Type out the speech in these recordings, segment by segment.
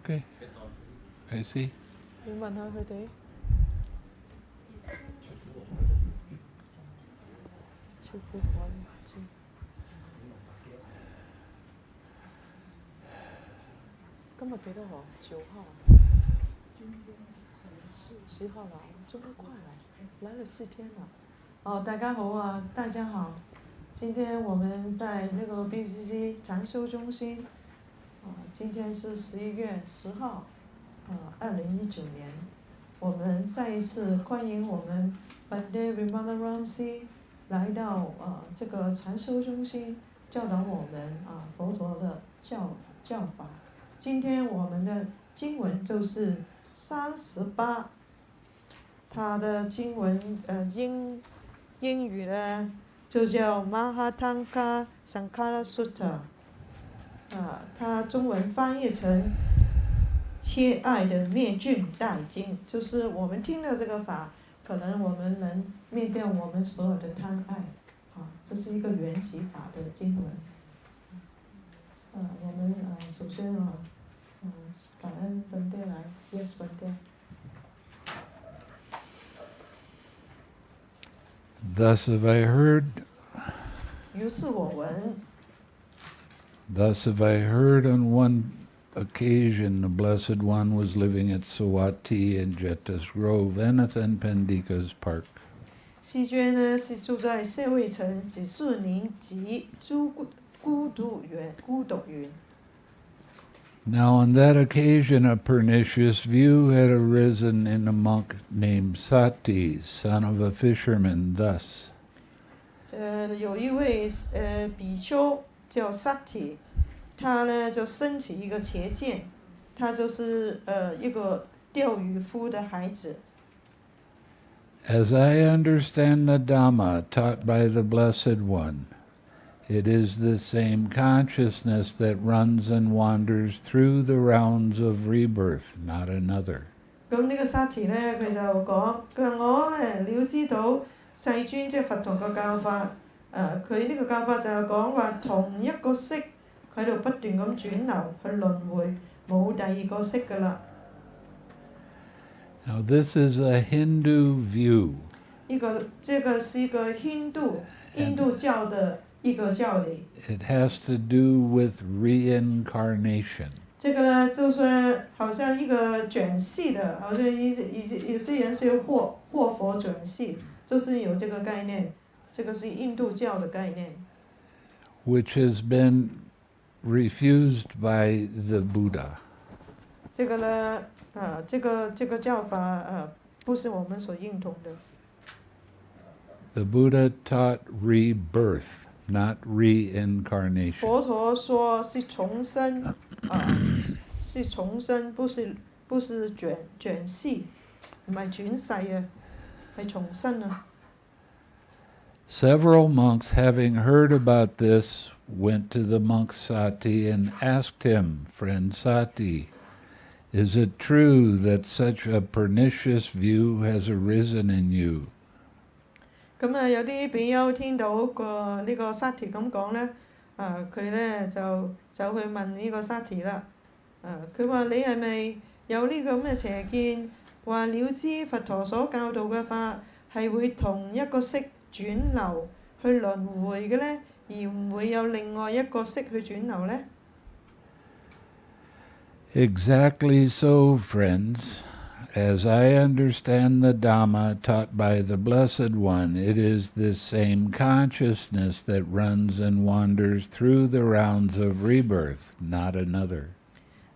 Okay. I see. 要問下佢哋。超乎我知。今日幾多號？9號。10號了，这么快了，来了4天了。哦，大家好啊，大家好。今天我们在那个 BCC 禅修中心，今天是11月10号，2019年。我们再一次欢迎我们 Bhante Vimalaramsi 来到这个禅修中心，教导我们佛陀的教法。今天我们的经文就是38，它的经文英语呢就叫 Mahatanhasankhaya Sutta， 它中文翻译成切爱的灭尽大经，就是我们听了这个法，可能我们能灭掉我们所有的贪爱，这是一个缘起法的经文。我们首先感恩本地来 ，Yes 本地。Thus have I heard. 于是我闻。Thus have I heard on one occasion the Blessed One was living at Sawati in Jeta's Grove, Anathan Pandika's park. 西娟呢是住在舍卫城紫树林及孤独园。Now on that occasion a pernicious view had arisen in a monk named Sati, son of a fisherman, thus. 有一位比丘叫 Sati， 他呢就升起一个邪见，他就是一个钓渔夫的孩子。As I understand the Dhamma taught by the Blessed One, it is the same consciousness that runs and wanders through the rounds of rebirth, not another. 咁呢個 Sati 呢，佢就講：佢話我呢了知到世尊即係佛陀嘅教法，佢呢個教法就係講話同一個色喺度不斷咁轉流去輪迴，冇第二個色㗎啦。Now this is a Hindu view. 這個是一個印度教的一個教理。It has to do with reincarnation. 這個呢，就是好像一個轉世的，好像有些人是活佛轉世，就是有這個概念，這個是印度教的概念。Which has been refused by the Buddha. 這個呢，這個教法不是我們所認同的。The Buddha taught rebirth, not reincarnation. 佛陀說是重生，是重生，不是轉世，唔係轉世啊，係重生啊。Several monks, having heard about this, went to the monk Sati and asked him, "Friend Sati, is it true that such a pernicious view has arisen in you?" 咁有啲比丘聽到呢個 Sati 咁講呢，佢呢就走去問呢個 Sati 啦。佢話：你係咪有呢個咁嘅邪見，話了知佛陀所教導嘅法係會同一個色轉流去輪迴嘅呢，而唔會有另外一個色去轉流呢？ Exactly so, friends. As I understand the Dhamma taught by the Blessed One, it is this same consciousness that runs and wanders through the rounds of rebirth, not another.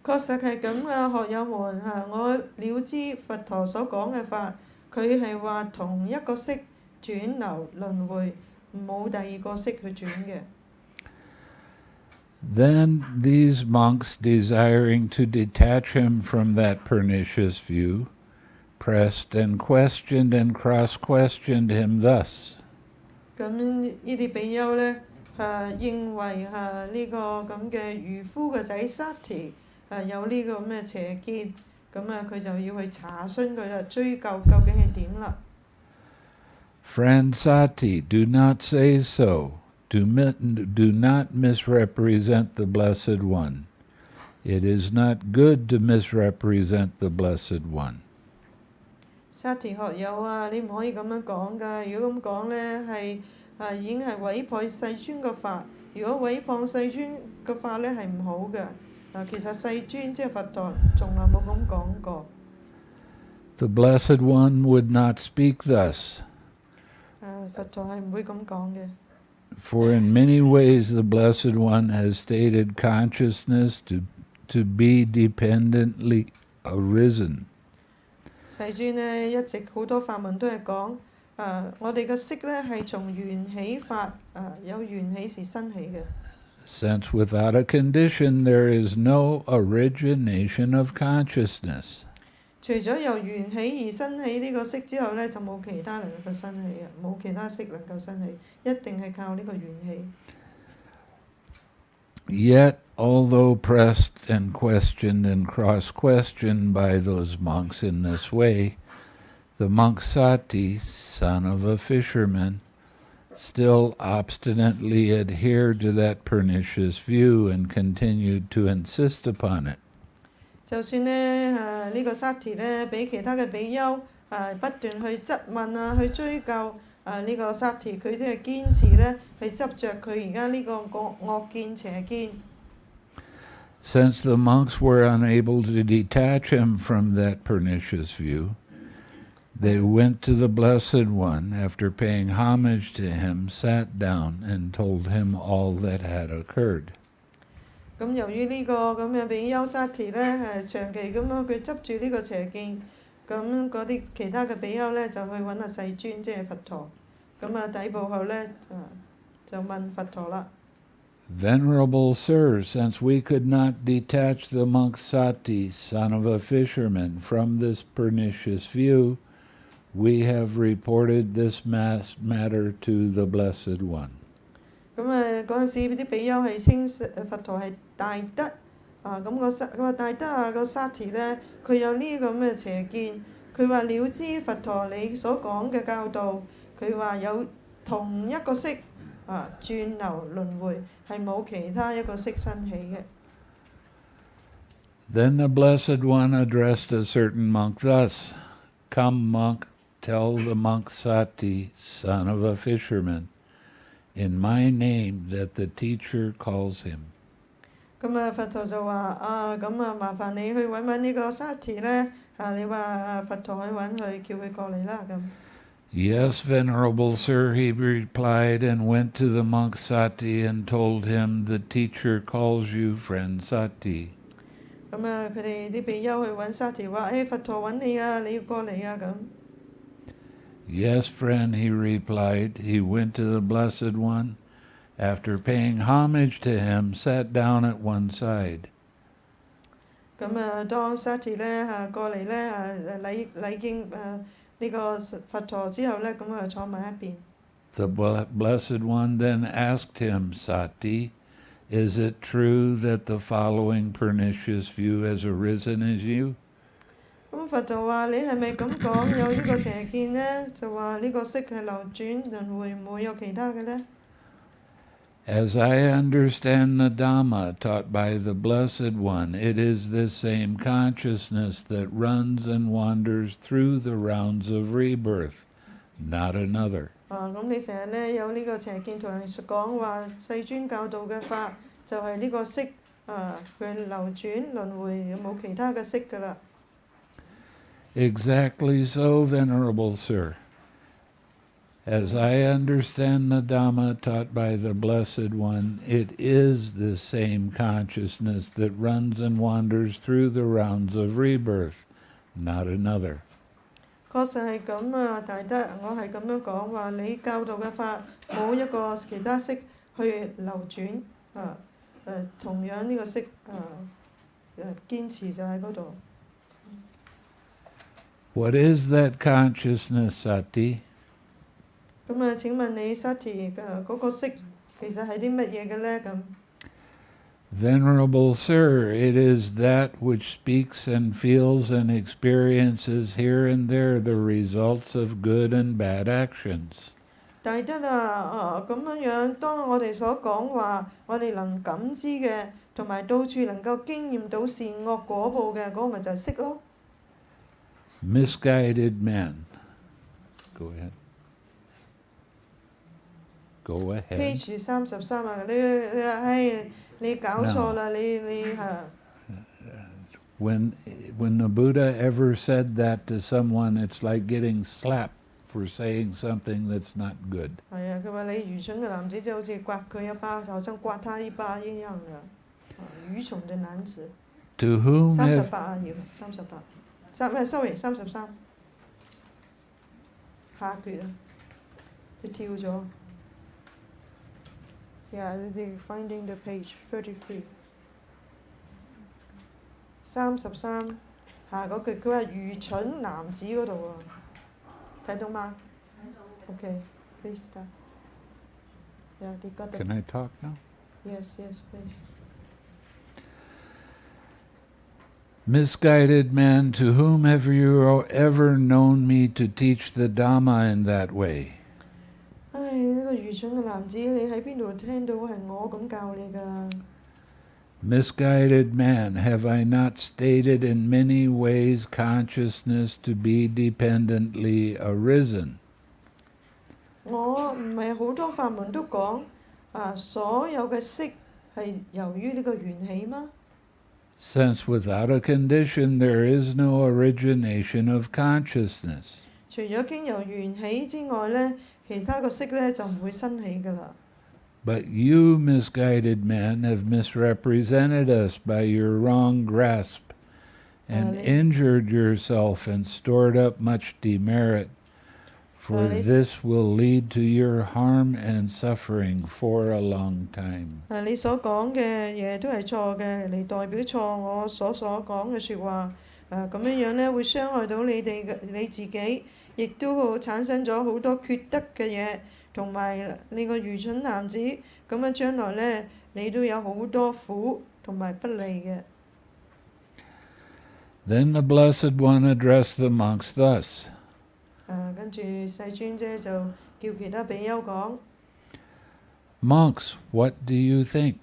確實係咁啊，學友們我了知佛陀所講嘅法，佢係話同一個色轉流輪迴，冇第二個色去轉嘅。Then these monks, desiring to detach him from that pernicious view, pressed and questioned and cross-questioned him thus. 咁呢啲比丘呢，認為呢個咁嘅漁夫嘅仔 Sati 有呢個咁嘅邪見，咁佢就要去查詢佢啦，追究究竟係點啦。Friend Sati, do not say so. Do not misrepresent the Blessed One. It is not good to misrepresent the Blessed One. 薩提學友啊，你唔可以咁樣講㗎。如果咁講呢，已經係毀謗世尊個法。如果毀謗世尊個法呢，係唔好嘅。其實世尊即係佛陀，從來冇咁講過。The Blessed One would not speak thus. 佛陀係唔會咁講嘅。For in many ways the Blessed One has stated consciousness to be dependently arisen. 世尊呢，一直好多法文都係講，我哋嘅識呢係從緣起法，有緣起時生起嘅。Since without a condition there is no origination of consciousness. 除咗由緣起而生起呢個識之後呢，就冇其他能夠生起嘅，冇其他識能夠生起，一定係靠呢個緣起。Yet, although pressed and questioned and cross-questioned by those monks in this way, the monk Sati, son of a fisherman, still obstinately adhered to that pernicious view and continued to insist upon it. 就算呢，呢個薩提呢，俾其他嘅比丘不斷去質問啊，去追究呢個薩提，佢都係堅持呢，係執着佢而家呢個惡見邪見。Since the monks were unable to detach him from that pernicious view, they went to the Blessed One, after paying homage to him, sat down and told him all that had occurred. 咁由於呢個咁嘅比丘薩提呢，長期咁樣佢執住呢個邪見，咁嗰啲其他嘅比丘呢，就去揾阿世尊，即係佛陀。咁底部後呢，就問佛陀啦。Venerable Sir, since we could not detach the monk Sati, son of a fisherman, from this pernicious view, we have reported this matter to the Blessed One. 咁嗰陣時啲比丘係稱佛陀係大德佢話大德個薩提呢，佢有呢個咁嘅邪見，佢話了知佛陀你所講嘅教導，佢話有同一個色轉流輪迴，係冇其他一個色生起嘅。Then the Blessed One addressed a certain monk thus, "Come, monk, tell the monk Sati, son of a fisherman, in my name that the teacher calls him." 咁佛陀就話麻煩你去揾呢個薩提呢，你話佛陀去揾佢，叫佢過嚟啦咁。Yes, Venerable Sir, he replied, and went to the monk Sati and told him, "The teacher calls you, friend Sati." 咁佢哋啲比丘去揾薩提話：佛陀揾你啊，你要過嚟啊咁。Yes, friend, he replied. He went to the Blessed One. After paying homage to him, sat down at one side. 咁當薩提呢過嚟呢禮敬呢個佛陀之後呢，咁坐埋一邊。The Blessed One then asked him, "Sati, is it true that the following pernicious view has arisen in you?" 咁佛陀話：你係咪咁講有呢個邪見呢？就話呢個色係流轉輪迴，唔會有其他嘅呢？ As I understand the Dhamma taught by the Blessed One, it is this same consciousness that runs and wanders through the rounds of rebirth, not another. 咁你成日呢有呢個邪見同人講話，世尊教導嘅法就係呢個色佢流轉輪迴，冇其他嘅色㗎啦。Exactly so, Venerable Sir. As I understand the Dhamma taught by the Blessed One, it is this same consciousness that runs and wanders through the rounds of rebirth, not another. 確實係咁大德，我係咁樣講話，你教導嘅法冇一個其他色去流轉同樣呢個色堅持就喺嗰度。What is that consciousness, Sati? 咁請問你薩提嗰個色其實係啲乜嘢嘅呢？咁 Venerable Sir, it is that which speaks and feels and experiences here and there the results of good and bad actions. 大德啊，咁樣，當我哋所講話，我哋能感知嘅，同埋到處能夠經驗到善惡果報嘅，嗰個咪就係識咯。Misguided man. Go ahead. Go ahead. Page 33啊，你搞錯啦，你嚇。When the Buddha ever said that to someone, it's like getting slapped for saying something that's not good. 係啊，佢話你愚蠢嘅男子，即係好似刮佢一巴，好像刮他一巴一樣嘅。愚蠢嘅男子。To whom 38啊，要38。sorry 33。下橛啊，佢跳咗。Yeah, finding the page 33。33下嗰句，佢話愚蠢男子嗰度啊，睇到嗎？睇到。Okay, please start. Yeah, they got the. Can I talk now? Yes, please. Misguided man, to whom have you ever known me to teach the Dhamma in that way? 唉，呢個愚蠢嘅男子，你喺邊度聽到係我咁教你㗎？ Misguided man, have I not stated in many ways consciousness to be dependently arisen? 我唔係好多法門都講所有嘅識係由於呢個緣起嗎？ Since without a condition there is no origination of consciousness. 除咗經由緣起之外呢，其他個識呢就唔會生起㗎啦。 But you, misguided man, have misrepresented us by your wrong grasp and injured yourself and stored up much demerit, for this will lead to your harm and suffering for a long time. 你所講嘅嘢都係錯嘅，你代表錯我所講嘅説話，咁樣呢會傷害到你自己，亦都產生咗好多缺德嘅嘢。同埋你個愚蠢男子，咁樣將來呢，你都有好多苦同埋不利嘅。Then the Blessed One addressed the monks thus. 跟住世尊姐就叫其他比丘講 Monks, what do you think?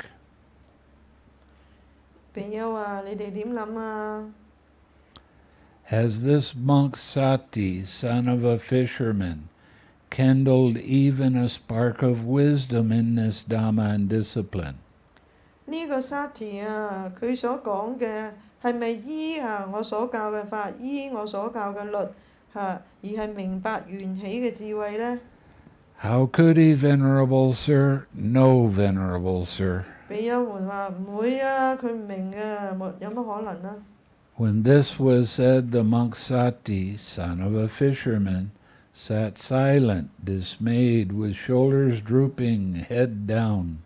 比丘啊，你哋點諗啊？ Has this monk Sati, son of a fisherman, kindled even a spark of wisdom in this Dhamma and discipline? 呢個沙提啊，佢所講嘅係咪依我所教嘅法，依我所教嘅律而係明白緣起嘅智慧呢？ How could he, venerable sir? No, venerable sir. 比丘們話唔會啊，佢唔明嘅，有乜可能啊？ When this was said, the monk Sati, son of a fisherman, sat silent, dismayed, with shoulders drooping, head down,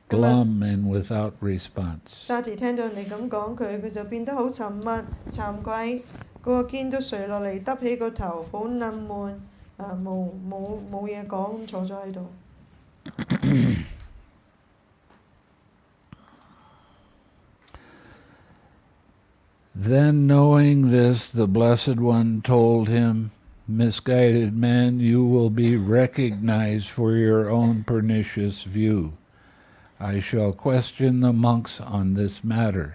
glum and without response. 沙提聽到人哋咁講佢就變得好沉默、慚愧，個肩都垂落嚟，耷起個頭，好悶悶，冇嘢講，坐咗喺度。Then, knowing this, the Blessed One told him, Misguided man, you will be recognized for your own pernicious view. I shall question the monks on this matter.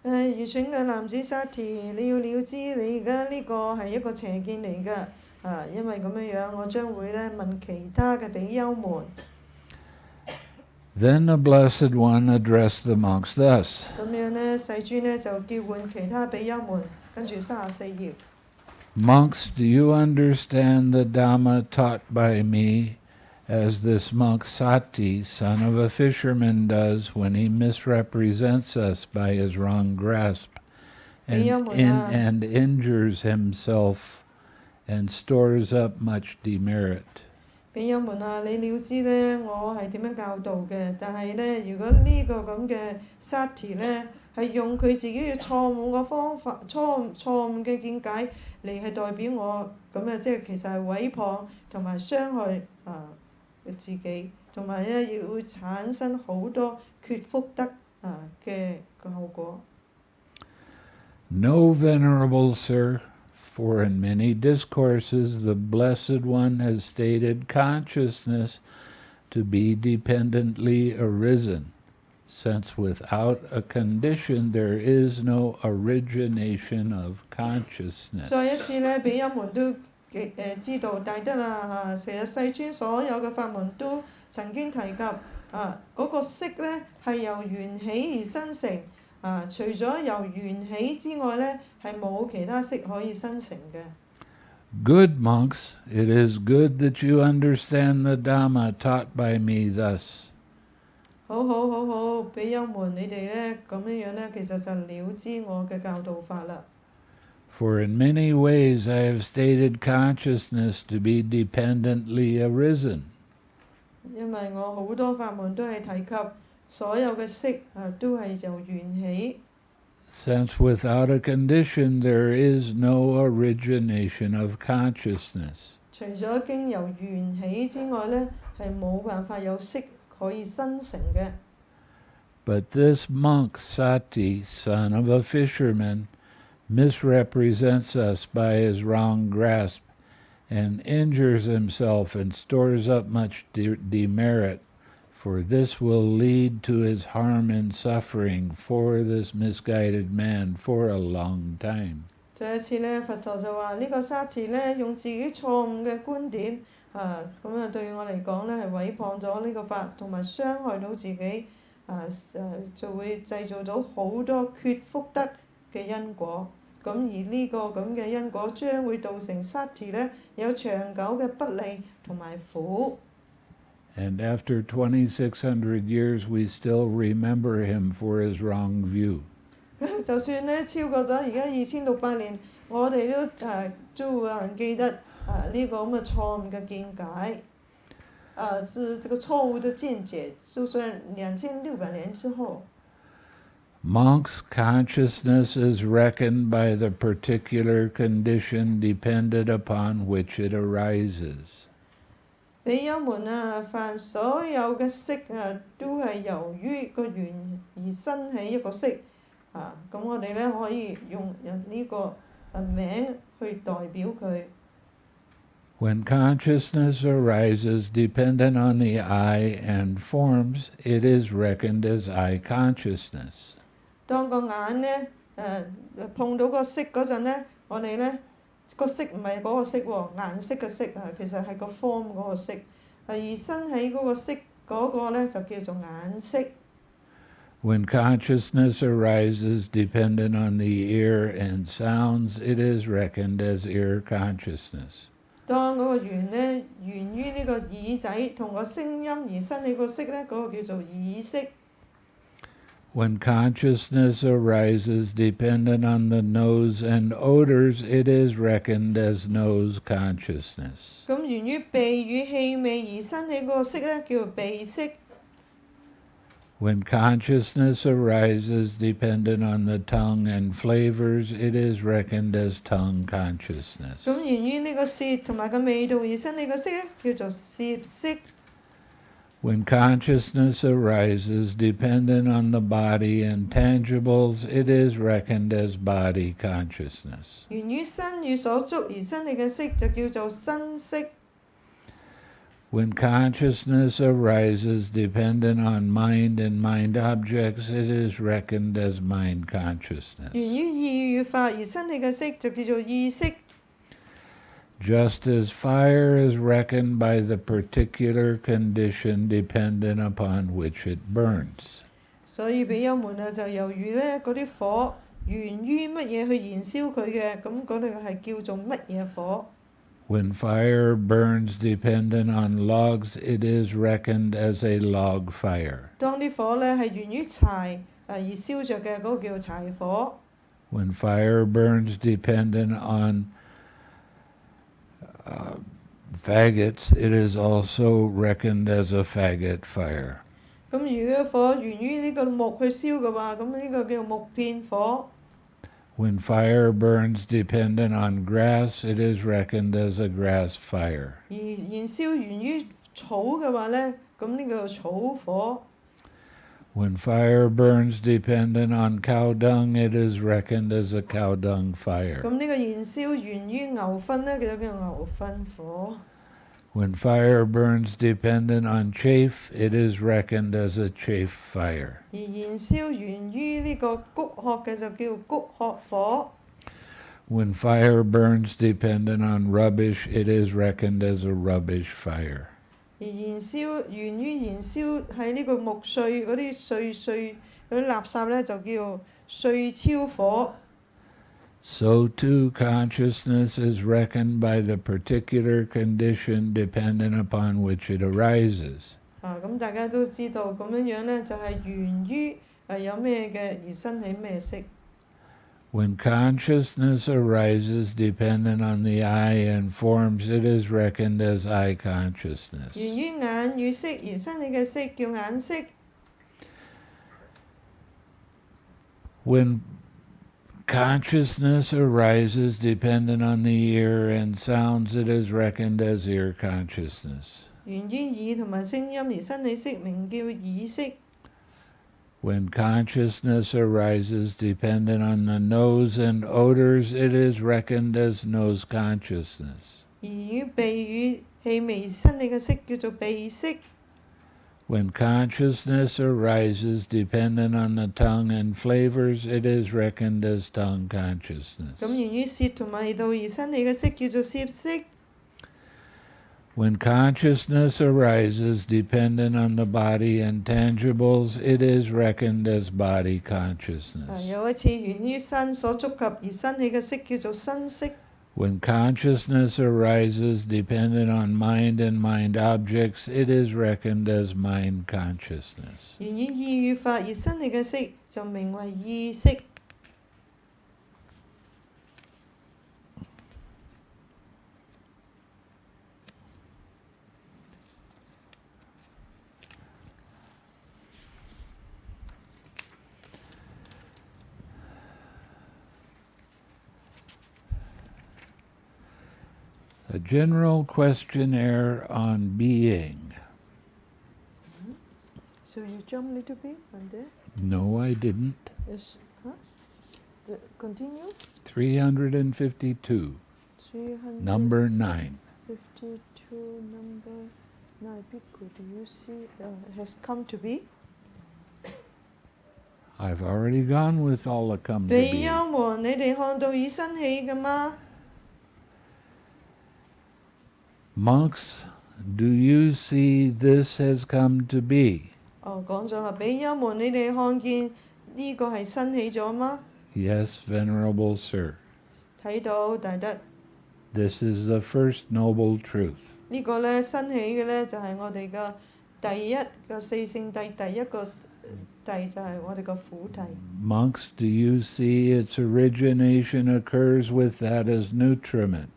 愚蠢嘅男子沙提，你要了知你而家呢個係一個邪見嚟㗎，因為咁樣我將會呢問其他嘅比丘們。Then the Blessed One addressed the monks thus. 咁樣呢，世尊呢就叫喚其他比丘們，跟住34頁。Monks, do you understand the Dhamma taught by me, as this monk Sati, son of a fisherman, does when he misrepresents us by his wrong grasp and injures himself and stores up much demerit? 比丘們啊，你了知呢，我係點樣教導嘅？但係呢，如果呢個咁嘅沙提呢，係用佢自己嘅錯誤嘅方法、錯誤嘅見解嚟係代表我，咁即係其實係毀謗同埋傷害自己，同埋呢亦會產生好多缺福德嘅後果。No, venerable sir, For in many discourses the Blessed One has stated consciousness to be dependently arisen, since without a condition there is no origination of consciousness. 再一次咧，俾音門都知道，大德啦其實世尊所有嘅法門都曾經提及嗰個色咧係由緣起而生成除咗由緣起之外咧，係冇其他色可以生成嘅。Good monks, it is good that you understand the Dhamma taught by me thus. 好，比丘們，你哋咧咁樣咧，其實就了知我嘅教導法啦。For in many ways I have stated consciousness to be dependently arisen. 因為我好多法門都係提及所有嘅色都係由緣起。Since without a condition there is no origination of consciousness. 除咗經由緣起之外咧，係冇辦法有色可以生成嘅。But this monk Sati, son of a fisherman, misrepresents us by his wrong grasp and injures himself and stores up much demerit, for this will lead to his harm and suffering for this misguided man for a long time. 再一次咧，佛陀就話呢個沙提咧用自己錯誤嘅觀點對我嚟講咧係毀謗咗呢個法，同埋傷害到自己就會製造到好多缺福德嘅因果。咁而呢個咁嘅因果將會造成沙提咧有長久嘅不利同埋苦。And after 2,600 years, we still remember him for his wrong view. 就算咧超過咗而家2600年，我哋都會有人記得呢個咁嘅錯誤嘅見解，是這個錯誤的見解，就算2600年之後。Monk's consciousness is reckoned by the particular condition dependent upon which it arises. 比丘們凡所有嘅色都係由於個緣而生起一個色咁我哋咧可以用呢個名去代表佢。When consciousness arises dependent on the eye and forms, it is reckoned as eye consciousness. 當個眼咧碰到個色嗰陣咧，我哋咧個色唔係嗰個色喎，顏色嘅色其實係個 form 嗰個色，而生起嗰個色嗰個咧就叫做眼色。When consciousness arises dependent on the ear and sounds, it is reckoned as ear consciousness. 當嗰個緣咧源於呢個耳仔同個聲音而生起個色咧，嗰個叫做耳色。When consciousness arises dependent on the nose and odors, it is reckoned as nose consciousness. 咁源於鼻與氣味而生起嗰個色咧，叫做鼻色。When consciousness arises dependent on the tongue and flavors, it is reckoned as tongue consciousness. 咁源於呢個舌同埋個味道而生起個色咧，叫做舌色。When consciousness arises dependent on the body and tangibles, it is reckoned as body consciousness. 源於身與所觸而生起嘅色就叫做身色。When consciousness arises dependent on mind and mind objects, it is reckoned as mind consciousness. 源於意與法而生起嘅色就叫做意識。Just as fire is reckoned by the particular condition dependent upon which it burns. 所以比丘們就猶如咧嗰啲火源於乜嘢去燃燒佢嘅，咁嗰度係叫做乜嘢火。When fire burns dependent on logs, it is reckoned as a log fire. 當啲火咧係源於柴而燒着嘅，嗰個叫柴火。When fire burns dependent on faggots, it is also reckoned as a faggot fire. 咁如果火源於呢個木去燒嘅話，咁呢個叫木片火。When fire burns dependent on grass, it is reckoned as a grass fire. 而燃燒源於草嘅話咧，咁呢個草火。When fire burns dependent on cow dung, it is reckoned as a cow dung fire. 咁呢個燃燒源於牛糞咧，叫做牛糞火。When fire burns dependent on chaff, it is reckoned as a chaff fire. 而燃燒源於呢個谷殼嘅就叫谷殼火。When fire burns dependent on rubbish, it is reckoned as a rubbish fire. 而源於燃燒喺呢個木碎嗰啲碎嗰啲垃圾咧，就叫碎超火。So too, consciousness is reckoned by the particular condition dependent upon which it arises. 咁大家都知道咁樣咧，就係源於有咩嘅而生起咩色。When consciousness arises dependent on the eye and forms, it is reckoned as eye consciousness. 源於眼與色而生起嘅色叫眼色。When consciousness arises dependent on the ear and sounds, it is reckoned as ear consciousness. 源於耳同埋聲音而生起色，名叫耳色。When consciousness arises dependent on the nose and odors, it is reckoned as nose consciousness. 而與鼻與氣味生起嘅色叫做鼻色。When consciousness arises dependent on the tongue and flavors, it is reckoned as tongue consciousness. 咁源於舌同埋味道而生起嘅色叫做舌色。When consciousness arises dependent on the body and tangibles, it is reckoned as body consciousness. 有一次源於身所觸及而生起嘅色叫做身色。When consciousness arises dependent on mind and mind objects, it is reckoned as mind consciousness. 源於意與法而生起嘅色就名為意識。A general questionnaire on being. So you jump a little bit on there? No, I didn't. Yes. Continue? 352, 352, number 9. number 9. Bhikkhu, do you see has come to be? I've already gone with all the come to 比 be. 丘們，你哋看到已生起嘅嗎？ Monks, do you see this has come to be? 講咗啦，比丘們，你哋看見呢個係生起咗嗎？ Yes, Venerable Sir. 睇到大德。 This is the first noble truth. 呢個咧生起嘅咧就係我哋嘅第一個四聖諦，第一個諦就係我哋個苦諦。 Monks, do you see its origination occurs with that as nutriment?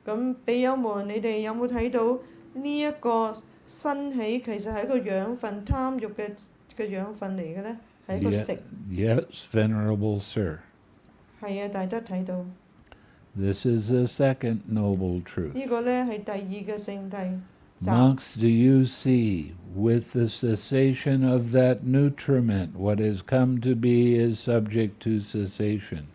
咁比丘們，你哋有冇睇到呢一個生起其實係一個養分貪欲嘅養分嚟嘅咧？係一個食。Yes, Venerable Sir. 係啊，大德睇到。 This is the second noble truth. 呢個咧係第二嘅聖諦。 Monks, do you see, with the cessation of that nutriment, what has come to be is subject to cessation?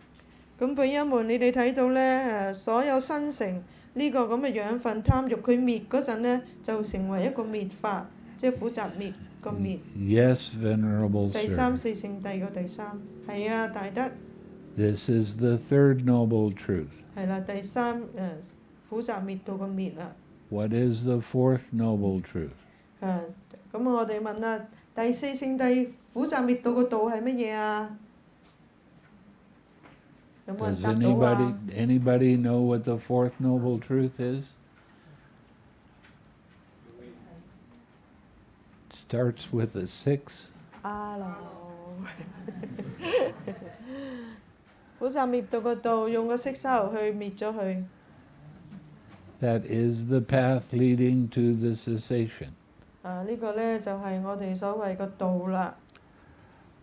咁比丘們，你哋睇到咧所有生成呢個咁嘅養分貪欲，佢滅嗰陣咧就成為一個滅法，即係苦集滅個滅。 Yes, Venerable Sir. 第三四聖諦個第三，係啊，大德。 This is the third noble truth. 係啦，第三苦集滅道個滅啦。 What is the fourth noble truth? 咁我哋問啦，第四聖諦苦集滅道個道係乜嘢啊？有冇人 Does 答到啊？ anybody know what the fourth noble truth is? It starts with a 6. 阿羅苦集滅道個道，用個色沙去滅咗佢。 That is the path leading to the cessation. 呢個咧就係我哋所謂個道啦。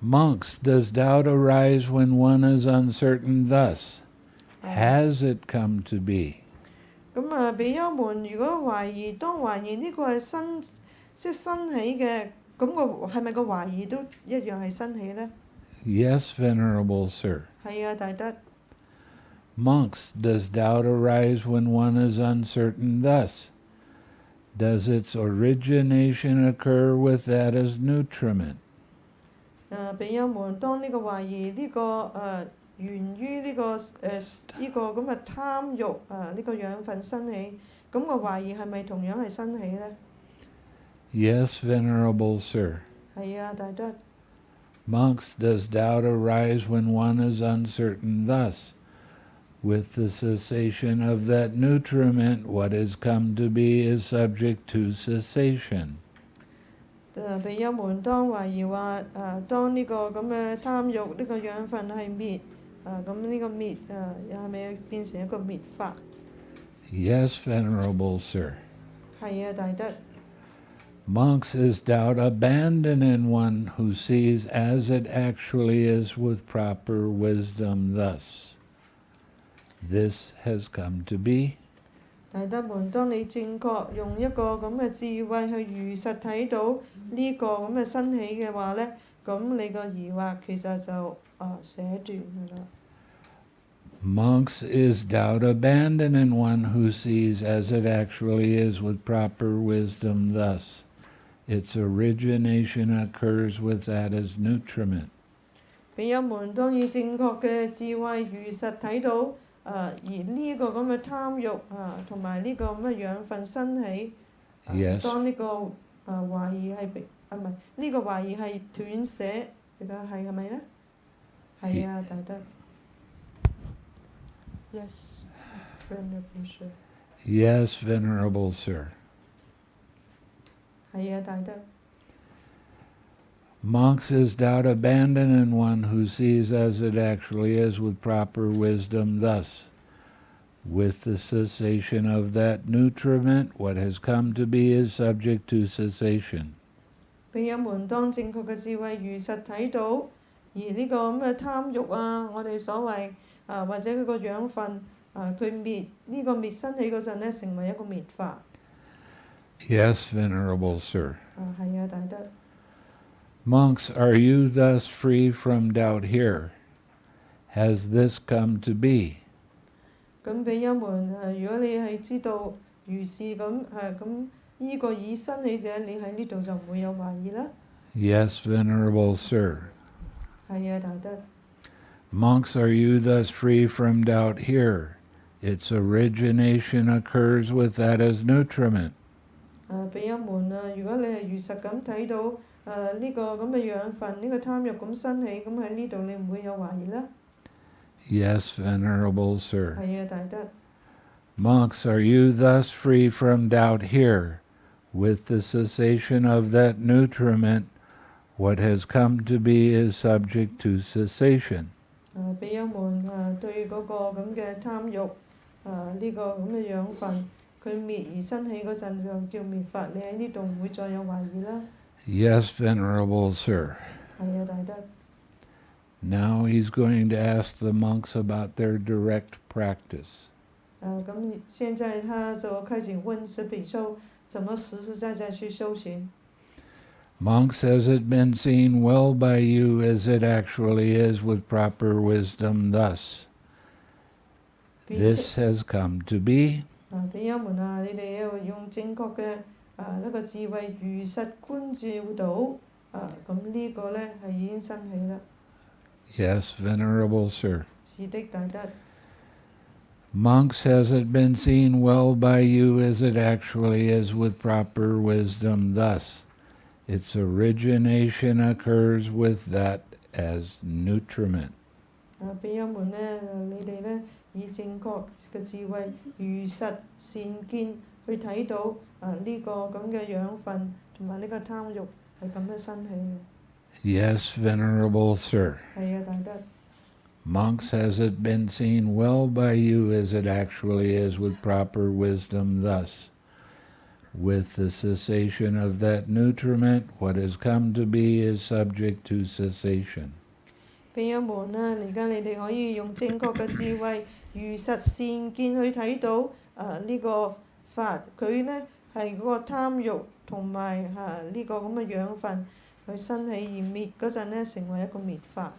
Monks, does doubt arise when one is uncertain thus? Has it come to be? 咁比丘們，如果當懷疑呢個係生起嘅咁個係咪個懷疑都一樣係生起呢？ Yes, Venerable Sir. 係啊，大德。 Monks, does doubt arise when one is uncertain thus? Does its origination occur with that as nutriment? 比丘們，當呢個懷疑呢個源於呢個呢個咁嘅貪欲呢個養分生起，咁個懷疑係咪同樣係生起呢？ Yes, Venerable Sir. 係啊，大德。 Monks, does doubt arise when one is uncertain thus? With the cessation of that nutriment, what is come to be is subject to cessation. 比丘們，當懷疑話當呢個咁嘅貪欲呢個養分係滅咁呢個滅又係咪變成一個滅法？ Yes, Venerable Sir. 係啊，大德。 Monks, is doubt abandoned in one who sees as it actually is with proper wisdom thus? This has come to be. 大德們，當你正確用一個咁嘅智慧去如實睇到呢個咁嘅生起嘅話呢，咁你個疑惑其實就寫斷㗎啦。 Monks, is doubt abandoned in one who sees as it actually is with proper wisdom thus? Its origination occurs with that as nutriment. 比丘們，當以正確嘅智慧如實睇到而呢個咁嘅貪欲同埋呢個咁嘅養分生起， Yes. 當呢個懷疑係唔係呢個懷疑係斷捨，係咪呢？係啊，大德。 Yes, Venerable Sir. Yes, Venerable Sir. 係啊，大德。 Monks, is doubt abandoned in one who sees as it actually is with proper wisdom thus? With the cessation of that nutriment, what has come to be is subject to cessation. 比丘們，當正確嘅智慧如實睇到，而呢個咁嘅貪欲我哋所謂或者佢個養分佢滅呢個滅生起嗰陣呢，成為一個滅法。 Yes, Venerable Sir. 係啊，大德。 Monks, are you thus free from doubt here? Has this come to be? 咁比丘們如果你係知道如是咁咁呢個已生起者，你喺呢度就唔會有懷疑啦。 Yes, Venerable Sir. 係啊，大德。 Monks, are you thus free from doubt here? Its origination occurs with that as nutriment. 比丘們如果你係如實咁睇到呢個咁嘅養分，呢個貪欲咁生起，咁喺呢度你唔會有懷疑啦。 Yes, Venerable Sir. 係啊，大德。 Monks, are you thus free from doubt here? With the cessation of that nutriment, what has come to be is subject to cessation. 比丘們對嗰個咁嘅貪欲呢個咁嘅養分，佢滅而生起嗰陣就叫滅法，你喺呢度唔會再有懷疑啦。 Yes, Venerable Sir. 係啊，大德。 Now he's going to ask the monks about their direct practice. 咁現在他就開始問是比丘怎麼實實在在去修行。 Monks, has it been seen well by you as it actually is with proper wisdom thus? This has come to be. 比丘們你哋要用正確嘅一個智慧如實觀照到咁呢個呢係已經生起啦。 Yes, Venerable Sir. 是的，大德。 Monks, has it been seen well by you as it actually is with proper wisdom thus? Its origination occurs with that as nutriment. 比丘們你哋以正確嘅智慧如實善見去睇到呢個咁嘅養分同埋呢個貪欲係咁樣生起嘅。 Yes, Venerable Sir. 係啊，大德。 Monks, has it been seen well by you as it actually is with proper wisdom thus? With the cessation of that nutriment, what has come to be is subject to cessation. 比丘們而家你哋可以用正確嘅智慧如實善見去睇到呢個法，佢呢係嗰個貪欲同埋呢個咁嘅養分去生起而滅嗰陣呢，成為一個滅法。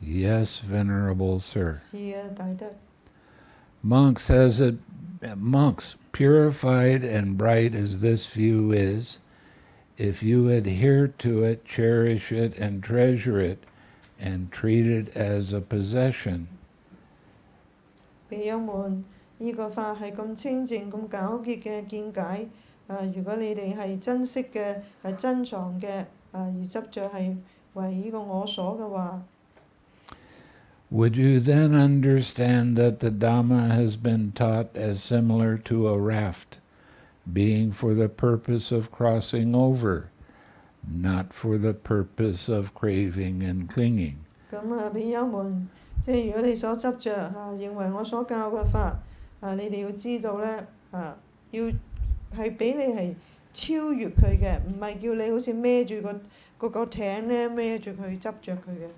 Yes, Venerable Sir. 是啊，大德。Monks, purified and bright as this view is, if you adhere to it, cherish it, and treasure it, and treat it as a possession. 比丘們，呢個法係咁清淨、咁皎潔嘅見解。如果你哋係珍惜嘅、係珍藏嘅，而執着係為呢個我所嘅話， Would you then understand that the Dhamma has been taught as similar to a raft, being for the purpose of crossing over, not for the purpose of craving and clinging? 咁比丘們，即係如果你所執着認為我所教嘅法，你哋要知道呢，要係俾你係超越佢嘅，唔係叫你好似孭住個艇呢，孭住佢執着佢嘅。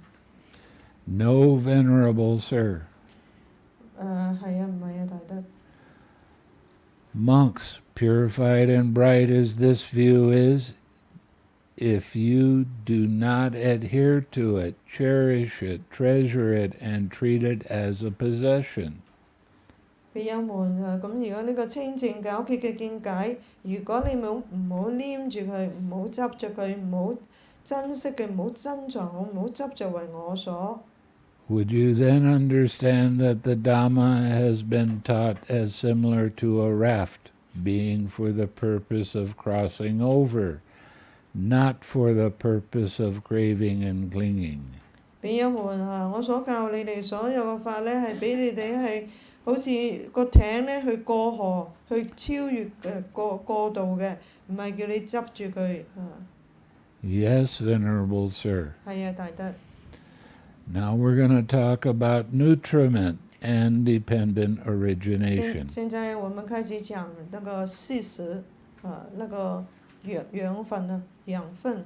No, Venerable Sir. 係啊，唔係啊，大德。 Monks, purified and bright as this view is, if you do not adhere to it, cherish it, treasure it, and treat it as a possession. 比丘們咁如果呢個清淨皎潔嘅見解，如果你唔好黏住佢，唔好執着佢，唔好珍惜佢，唔好珍藏，唔好執着為我所。 Would you then understand that the Dhamma has been taught as similar to a raft, being for the purpose of crossing over, not for the purpose of craving and clinging? 比丘們我所教你哋所有嘅法呢，係俾你哋係好似個艇呢去過河，去超越過渡嘅，唔係叫你執住佢。Yes, Venerable Sir. 係啊，大德。 Now we're going to talk about nutriment and dependent origination. 現在我們開始講那個事實，那個養分。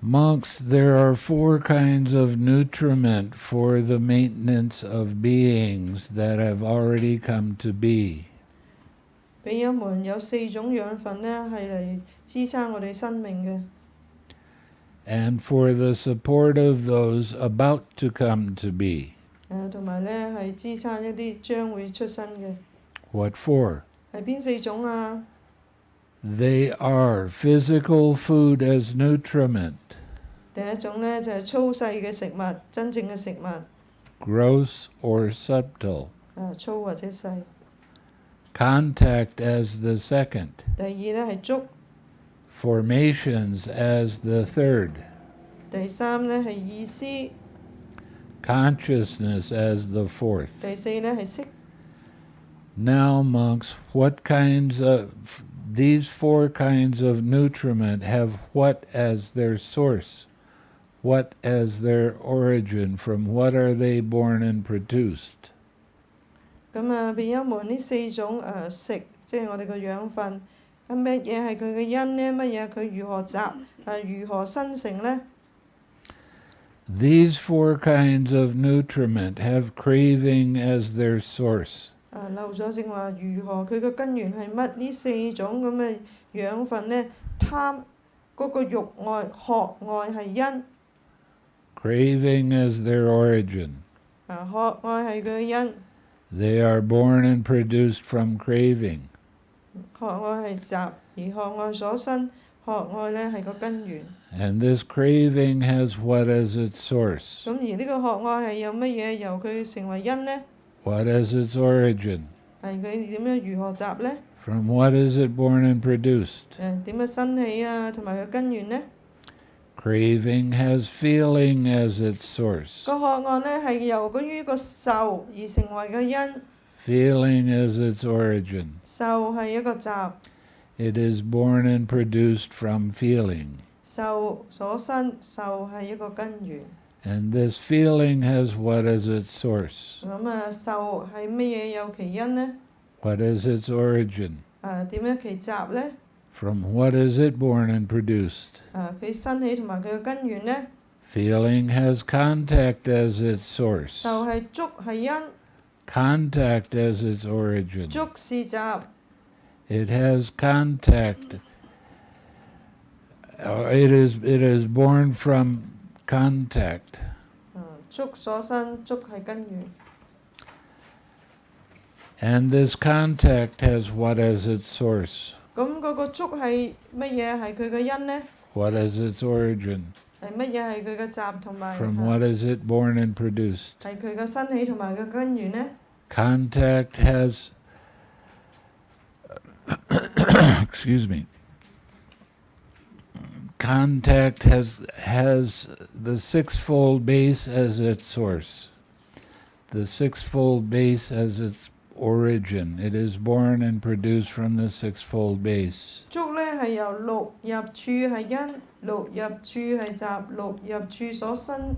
Monks, there are 4 kinds of nutriment for the maintenance of beings that have already come to be. 比丘們有4種養分呢，係嚟支撐我哋生命嘅。 And for the support of those about to come to be. 同埋呢係支撐一啲將會出生嘅。 What for? 係邊4種啊？ They are physical food as nutriment. 第一種呢就係粗細嘅食物，真正嘅食物。 Gross or subtle. 粗或者細。 Contact as the second. 第二呢係觸。 Formations as the third. 第三呢係意思。 Consciousness as the fourth. 第四呢係識。 Now, monks, these 4 kinds of nutriment have what as their source? What as their origin? From what are they born and produced? 咁比丘們呢4種食，即係我哋個養分。 咁乜嘢係佢嘅因呢？乜嘢佢如何如何生成呢？ These 4 kinds of nutriment have craving as their source. 漏咗正話，如何佢嘅根源係乜？呢4種咁嘅養分呢？貪嗰個欲愛、渴愛係因。 Craving as their origin. 渴愛係佢嘅因。 They are born and produced from craving. 渴愛係集，而渴愛所生，渴愛呢係個根源。 And this craving has what as its source? 咁而呢個渴愛係有乜嘢由佢成為因呢？ What as its origin? 係佢點樣如何集呢？ From what is it born and produced? 點樣生起同埋個根源呢？ Craving has feeling as its source. 個渴愛呢係由於個受而成為嘅因。 Feeling as its origin. 受係一個集。 It is born and produced from feeling. 受所生，受係一個根源。 And this feeling has what as its source? 咁受係乜嘢有其因呢？ What is its origin? 點樣其集呢？ From what is it born and produced? 佢生起同埋佢嘅根源呢？ Feeling has contact as its source. 受係觸係因。 Contact as its origin. 觸是集。It has contact. It is born from contact. 觸所生，觸係根源。 And this contact has what as its source? 咁嗰個觸係乜嘢？係佢嘅因呢？ What is its origin? 係乜嘢係佢嘅集同埋？ From what is it born and produced? 係佢嘅生起同埋嘅根源呢？ Contact has excuse me. Contact has the sixfold base as its source, the sixfold base as its origin. It is born and produced from the sixfold base. 觸呢係由六入處係因，六入處係集，六入處所生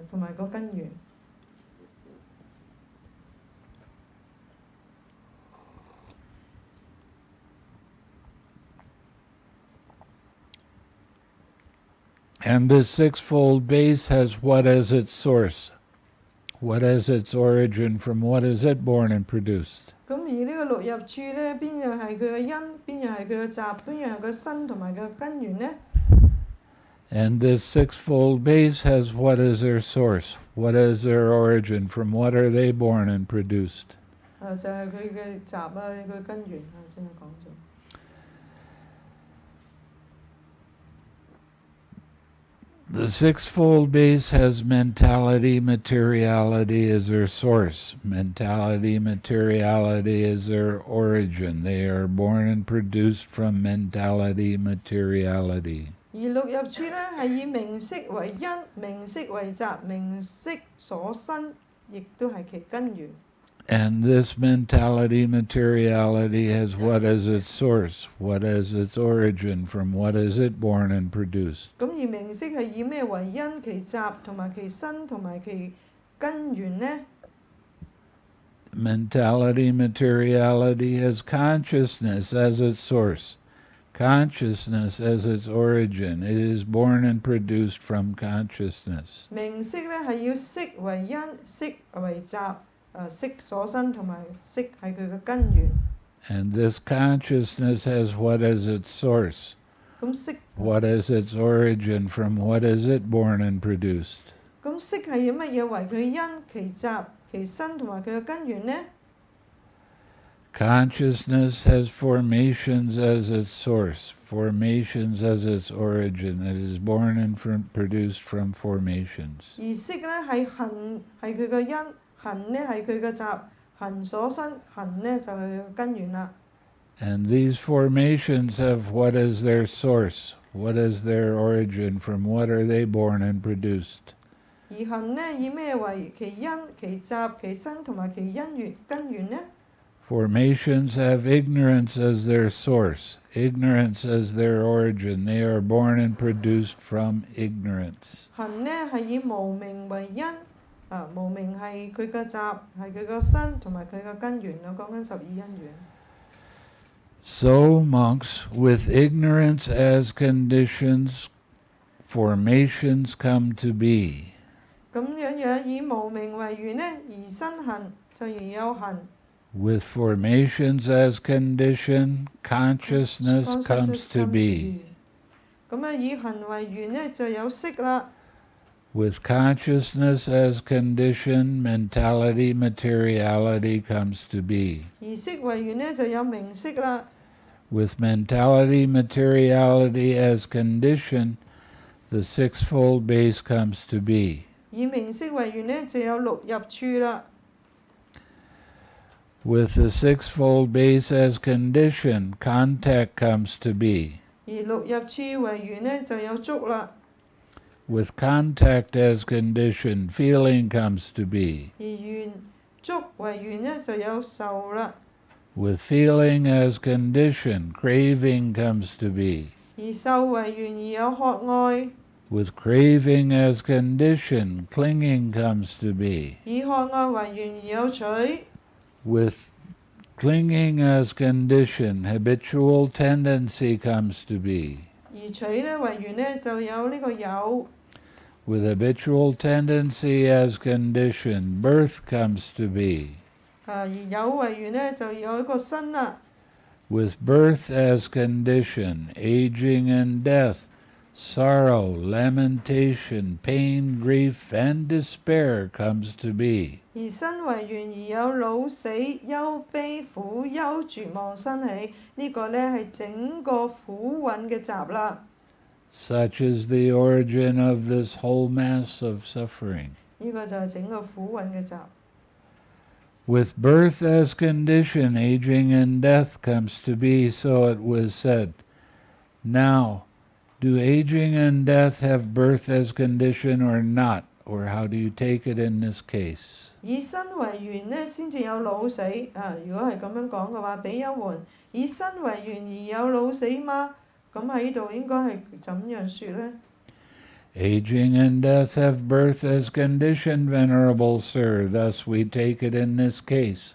同埋個根源。 And this sixfold base has what as its source? What as its origin? From what is it born and produced? 咁而呢個六入處呢，邊樣係佢嘅因，邊樣係佢嘅集，邊樣係佢生同埋佢嘅根源呢？ And this sixfold base has what is their source? What is their origin? From what are they born and produced? 就係佢嘅集啊，佢根源啊，即係講咗。 The sixfold base has mentality, materiality as their source. Mentality, materiality is their origin. They are born and produced from mentality, materiality. 而六入處呢，係以名色為因，名色為集，名色所生，亦都係其根源。 And this mentality, materiality has what as its source? What as its origin? From what is it born and produced? 咁而名色係以咩為因？其集同埋其生同埋其根源呢？ Mentality, materiality has consciousness as its source. Consciousness as its origin. It is born and produced from consciousness. 名色呢係要色為因，色為集，色所生同埋色係佢嘅根源。 And this consciousness has what as its source? 咁色 What is its origin? From what is it born and produced? 咁色係以乜嘢為佢因？其集、其生同埋佢嘅根源呢？ Consciousness has formations as its source, formations as its origin. It is born and produced from formations. 而色呢係行係佢嘅因，行呢係佢嘅集，行所生，行呢就係佢嘅根源啦。 And these formations have what is their source, what is their origin, from what are they born and produced. 而行呢以咩為其因、其集、其生同埋其根源呢？ Formations have ignorance as their source, ignorance as their origin. They are born and produced from ignorance. 行呢係以無明為因，無明係佢嘅集，係佢嘅生同埋佢嘅根源。我講緊12因緣。 So, monks, with ignorance as conditions, formations come to be. 咁樣以無明為緣呢，而生行就而有行。 With formations as condition, consciousness comes to be. 咁以行為緣呢，就有色啦。 With consciousness as condition, mentality, materiality comes to be. 而色為緣呢，就有名色啦。 With mentality, materiality as condition, the sixfold base comes to be. 以名色為緣呢，就有六入處啦。 With the sixfold base as condition, contact comes to be. 而六入處為緣呢，就有觸啦。 With contact as condition, feeling comes to be. 而緣觸為緣呢，就有受啦。 With feeling as condition, craving comes to be. 而受為緣而有渴愛。 With craving as condition, clinging comes to be. 以渴愛為緣而有取。 With clinging as condition, habitual tendency comes to be. 而取呢為緣呢，就有呢個有。 With habitual tendency as condition, birth comes to be. 而有為緣呢，就有一個生啦。With birth as condition, aging and death, sorrow, lamentation, pain, grief, and despair comes to be. 而身為緣而有老死、憂悲、苦憂、絕望生起，呢、個呢係整個苦蘊嘅集啦。Such is the origin of this whole mass of suffering. 呢個就係整個苦蘊嘅集。With birth as condition, aging and death comes to be, so it was said. Now, do aging and death have birth as condition or not? Or how do you take it in this case? 以身為緣呢，先至有老死。如果係咁樣講嘅話，比丘們以身為緣而有老死嗎？咁喺呢度應該係怎樣說呢？ Aging and death have birth as condition, Venerable Sir. Thus we take it in this case.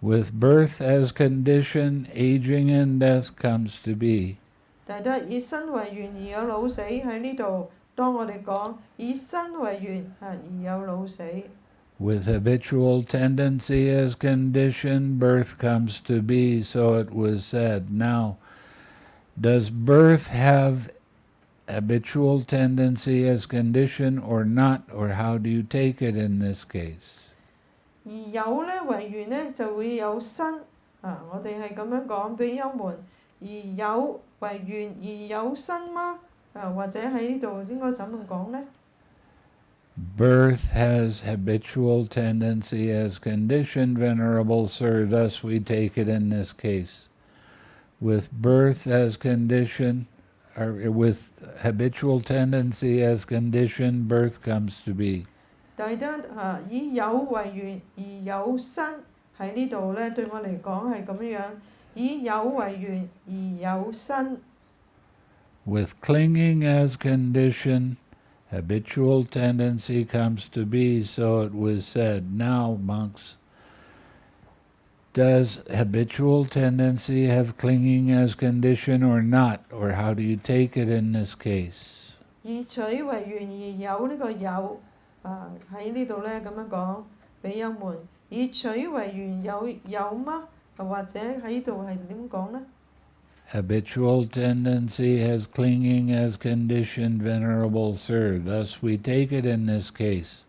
With birth as condition, aging and death comes to be. 大德以身為緣而有老死喺呢度，當我哋講以身為緣而有老死。With habitual tendency as condition, birth comes to be, so it was said. Now, does birth have habitual tendency as condition or not, or how do you take it in this case? 而有呢為緣呢就會有身。我哋係咁樣講，比丘們而有為緣而有身嗎？或者喺呢度應該怎樣講呢？ Birth has habitual tendency as condition, Venerable Sir. Thus we take it in this case. With birth as condition, or with habitual tendency as condition, birth comes to be. 大德以有為緣而有身喺呢度呢，對我嚟講係咁樣，以有為緣而有身。With clinging as condition, habitual tendency comes to be, so it was said. Now, monks, does habitual tendency have clinging as condition or not, or how do you take it in this case? 以取為緣而有呢個有，喺呢度呢咁樣講，比丘們以取為緣有嗎？或者喺呢度係點講呢？ Habitual tendency has clinging as condition, Venerable Sir. Thus we take it in this case.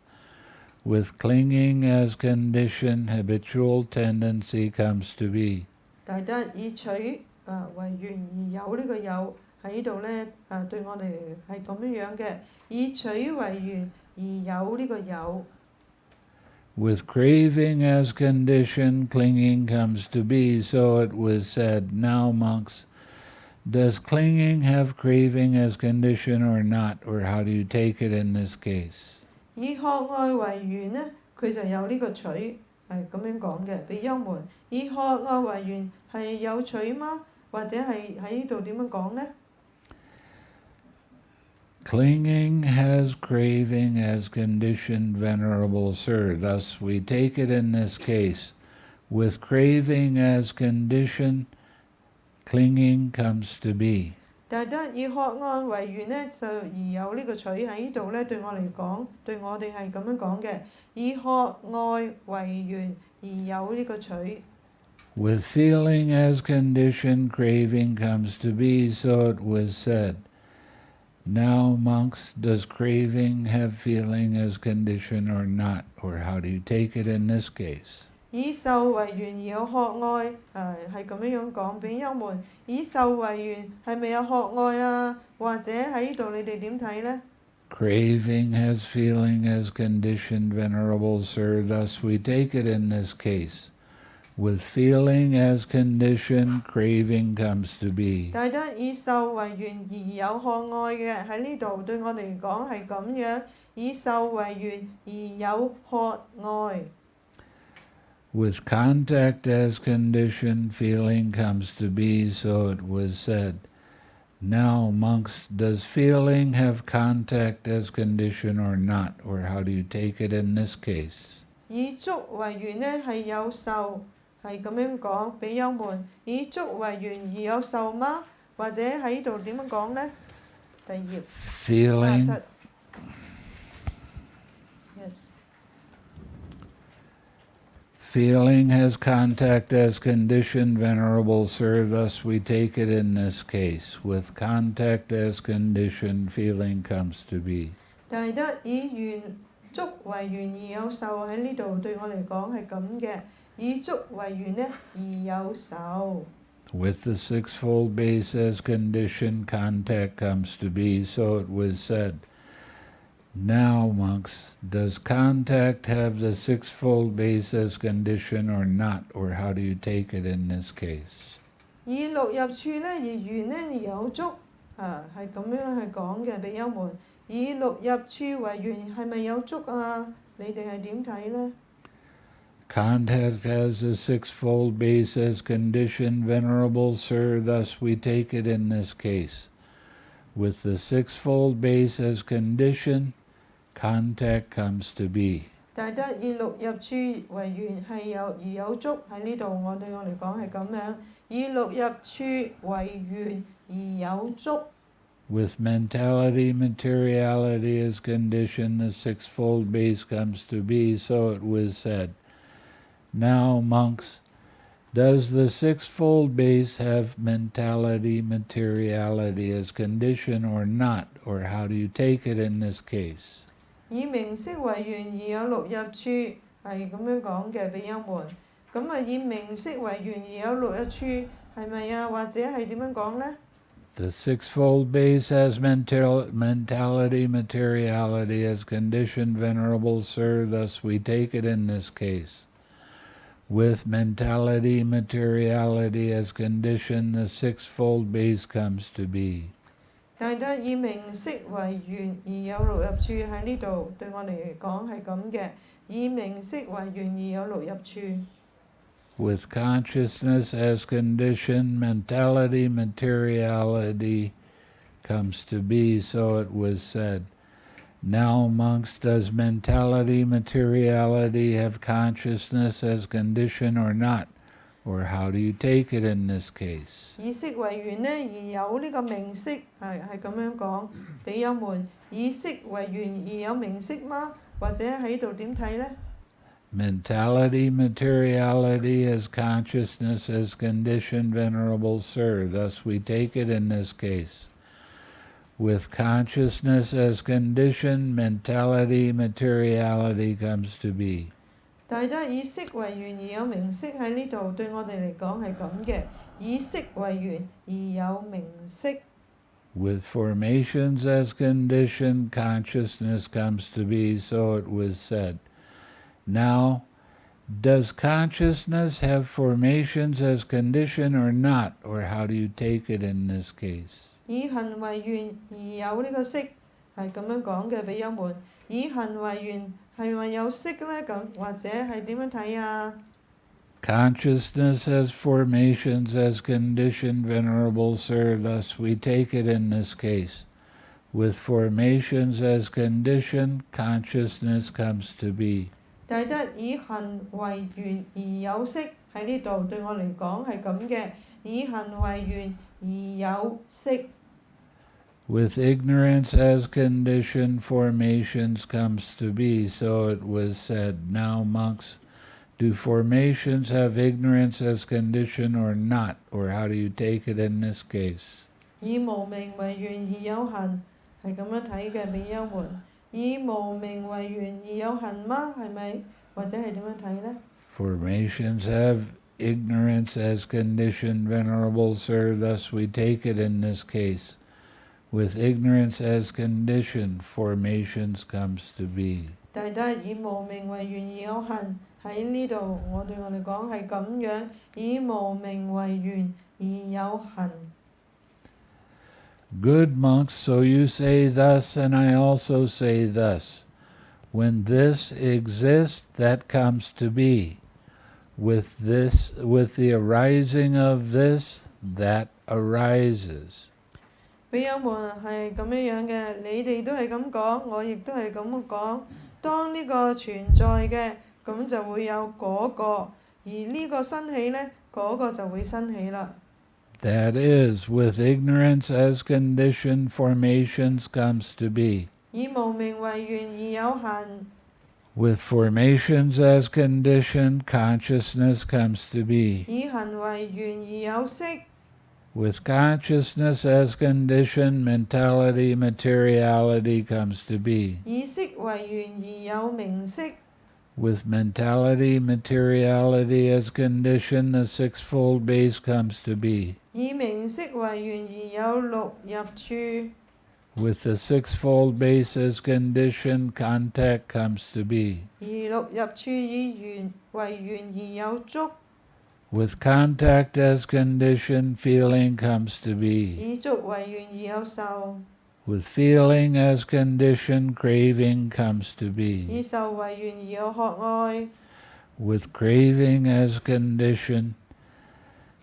With clinging as condition, habitual tendency comes to be. 大德以取為緣而有呢個有喺呢度呢，對我哋係咁樣嘅，以取為緣而有呢個有。With craving as condition, clinging comes to be, so it was said. Now, monks, does clinging have craving as condition or not, or how do you take it in this case? 以渴愛為緣呢，佢就有呢個取，係咁樣講嘅。比丘們以渴愛為緣係有取嗎？或者係喺呢度點樣講呢？ Clinging has craving as condition, Venerable Sir. Thus we take it in this case. With craving as condition, clinging comes to be. 大德以渴愛為緣呢，就而有呢個取喺呢度呢，對我嚟講，對我哋係咁樣講嘅。以渴愛為緣而有呢個取。With feeling as condition, craving comes to be, so it was said. Now, monks, does craving have feeling as condition or not, or how do you take it in this case? 以受為緣而有渴愛，係咁樣講。比丘們以受為緣係咪有渴愛啊？或者喺呢度你哋點睇呢？ Craving has feeling as condition, Venerable Sir. Thus we take it in this case. With feeling as condition, craving comes to be. 大德以受為緣而有渴愛嘅喺呢度對我哋嚟講係咁樣，以受為緣而有渴愛。With contact as condition, feeling comes to be, so it was said. Now, monks, does feeling have contact as condition or not, or how do you take it in this case? 以觸為緣呢係有受，係咁樣講。比丘們以觸為緣而有受嗎？或者喺呢度點樣講呢？第二頁。 Feeling. Yes. Feeling has contact as condition, Venerable Sir, thus we take it in this case. With contact as condition, feeling comes to be. 但係得以緣觸為緣而有受喺呢度對我嚟講係咁嘅，以觸為緣呢而有受。With the sixfold base as condition, contact comes to be, so it was said. Now, monks, does contact have the sixfold base as condition or not, or how do you take it in this case? 以六入處呢而緣呢而有觸，係咁樣去講嘅，比丘們。以六入處為緣係咪有觸啊？你哋係點睇呢？ Contact has the sixfold base as condition, Venerable Sir, thus we take it in this case. With the sixfold base as condition, contact comes to be. 但係得以六入處為緣係有觸喺呢度，對我嚟講係咁樣。以六入處為緣而有觸。 With mentality, materiality as condition, the sixfold base comes to be, so it was said. Now, monks, does the sixfold base have mentality, materiality as condition or not, or how do you take it in this case? 以名色為緣而有六入處係咁樣講嘅，比丘們。咁啊，以名色為緣而有六入處係咪啊？或者係點樣講呢？ The sixfold base has mentality, materiality as condition, Venerable Sir, thus we take it in this case. With mentality, materiality as condition, the sixfold base comes to be. 但係得以名色為緣而有六入處喺呢度，對我哋嚟講係咁嘅。以名色為緣而有六入處。 With consciousness as condition, mentality, materiality comes to be, so it was said. Now, monks, does mentality, materiality have consciousness as condition or not? Or how do you take it in this case? 以色為緣呢而有呢個名色，係咁樣講。比丘們，以色為緣而有名色嗎？或者喺度點睇呢？ Mentality, materiality as consciousness as condition, Venerable Sir, thus we take it in this case. With consciousness as condition, mentality, materiality comes to be. 但係得以色為緣而有名色喺呢度，對我哋嚟講係咁嘅。以色為緣而有名色。 With formations as condition, consciousness comes to be, so it was said. Now, does consciousness have formations as condition or not, or how do you take it in this case? 以行為緣而有呢個色，係咁樣講嘅，比丘們。以行為緣係咪有色呢？咁或者係點樣睇啊？ Consciousness has formations as condition, Venerable Sir, thus we take it in this case. With formations as condition, consciousness comes to be. 但係得以行為緣而有色喺呢度，對我嚟講係咁嘅。以行為緣而有色。 With ignorance as condition, formations comes to be, so it was said. Now, monks, do formations have ignorance as condition or not, or how do you take it in this case? 以無明為緣而有行，係咁樣睇嘅，比丘們。以無明為緣而有行嗎？係咪？或者係點樣睇呢？ Formations have ignorance as condition, Venerable Sir, thus we take it in this case. With ignorance as condition, formations comes to be. 但係得以無明為緣而有行喺呢度，對我嚟講係咁樣。以無明為緣而有行。 Good monks, so you say thus, and I also say thus. When this exists, that comes to be. With the arising of this, that arises. 比丘們係咁樣嘅，你哋都係咁講，我亦都係咁講。當呢個存在嘅，咁就會有嗰個，而呢個生起呢，嗰個就會生起啦。That is, with ignorance as condition, formations comes to be. 以無明為緣而有行。With formations as condition, consciousness comes to be. 以行為緣而有識， With consciousness as condition, mentality, materiality comes to be. 以識為緣而有名色， With mentality, materiality as condition, the sixfold base comes to be. 以名色為緣而有六入處， With the sixfold base as condition, contact comes to be. 而六入處以緣為緣而有觸， With contact as condition, feeling comes to be. 以觸為緣而有受， With feeling as condition, craving comes to 以 be. 受為緣而有渴愛， With craving as condition,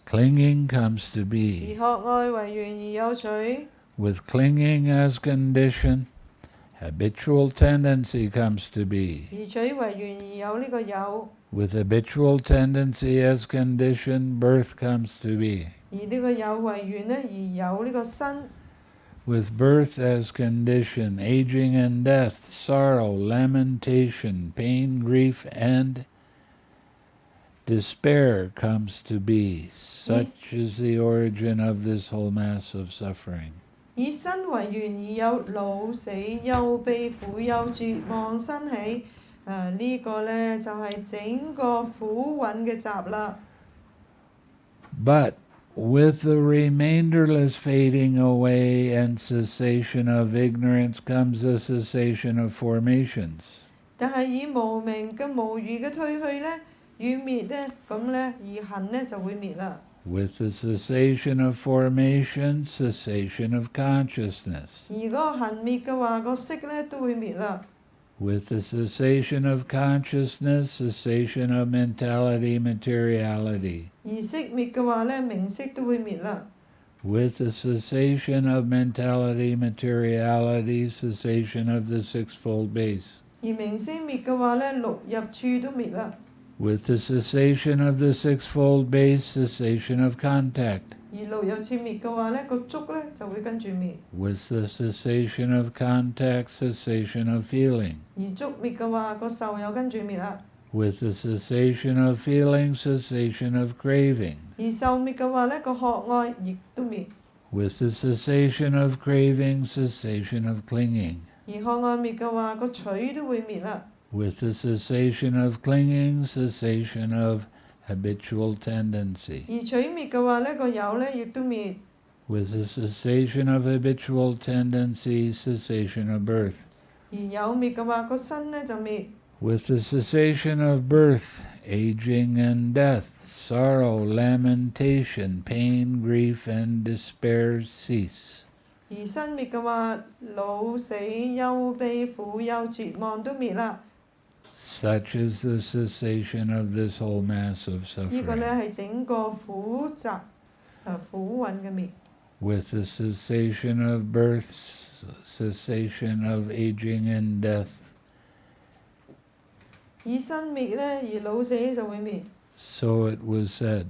clinging comes to 而 be. 渴愛為緣而有取， With clinging as condition, habitual tendency comes to be. 而取為緣而有呢個有， With habitual tendency as condition, birth comes to be. 而呢個有為緣呢，而有呢個身， With birth as condition, aging and death, sorrow, lamentation, pain, grief, and despair comes to be. Such is the origin of this whole mass of suffering. 以身為緣而有老死憂悲苦憂絕望生起，呢個呢，就係整個苦蘊嘅集啦。 But with the remainderless fading away and cessation of ignorance comes the cessation of formations. 但係以無明嘅無餘嘅退去呢，與滅呢，咁呢，而行呢就會滅啦。 With the cessation of formation, cessation of consciousness. 而嗰個行滅嘅話，個色呢都會滅啦。 With the cessation of consciousness, cessation of mentality, materiality. 而色滅嘅話呢，名色都會滅啦。 With the cessation of mentality, materiality, cessation of the sixfold base. 而名色滅嘅話呢，六入處都滅啦。 With the cessation of the sixfold base, cessation of contact. 而六入處滅嘅話呢，個觸呢就會跟住滅。 With the cessation of contact, cessation of feeling. 而觸滅嘅話，個受又跟住滅啦。 With the cessation of feeling, cessation of craving. 而受滅嘅話呢，個渴愛亦都滅。 With the cessation of craving, cessation of clinging. 而渴愛滅嘅話，個取都會滅啦。 With the cessation of clinging, cessation of habitual tendency. 而取滅嘅話呢，個有呢亦都滅。 With the cessation of habitual tendency, cessation of birth. 而有滅嘅話，個身呢就滅。 With the cessation of birth, aging and death, sorrow, lamentation, pain, grief, and despair cease. 而身滅嘅話，老死憂悲苦憂絕望都滅啦。 Such is the cessation of this whole mass of 呢個呢 suffering. 係整個苦集苦蘊嘅滅。 With the cessation of birth, cessation of aging and death. 以身滅呢，而老死就會滅。 So it was said.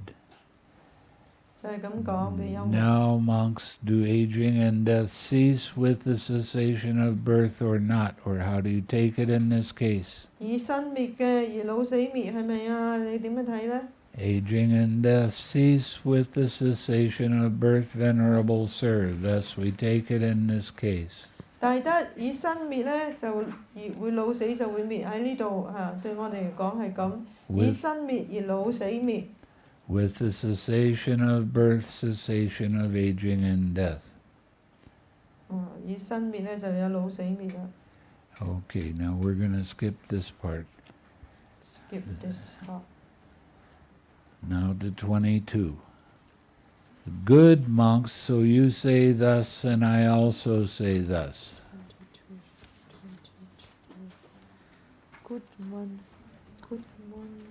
就係咁講嘅幽默。 Now, monks, do aging and death cease with the cessation of birth or not? Or how do you take it in this case? 以身滅嘅，而老死滅係咪啊？你點樣睇呢？ Aging and death cease with the cessation of birth, Venerable Sir. Thus we take it in this case. 但係得以身滅呢，就而會老死就會滅喺呢度對我哋嚟講係咁。以身滅而老死滅。 With the cessation of birth, cessation of aging and death. 以身滅呢，就有老死滅啦。 Okay, now we're going to skip this part. Skip this part. Now to 22. Good monks, so you say thus, and I also say thus. Good one. Good one.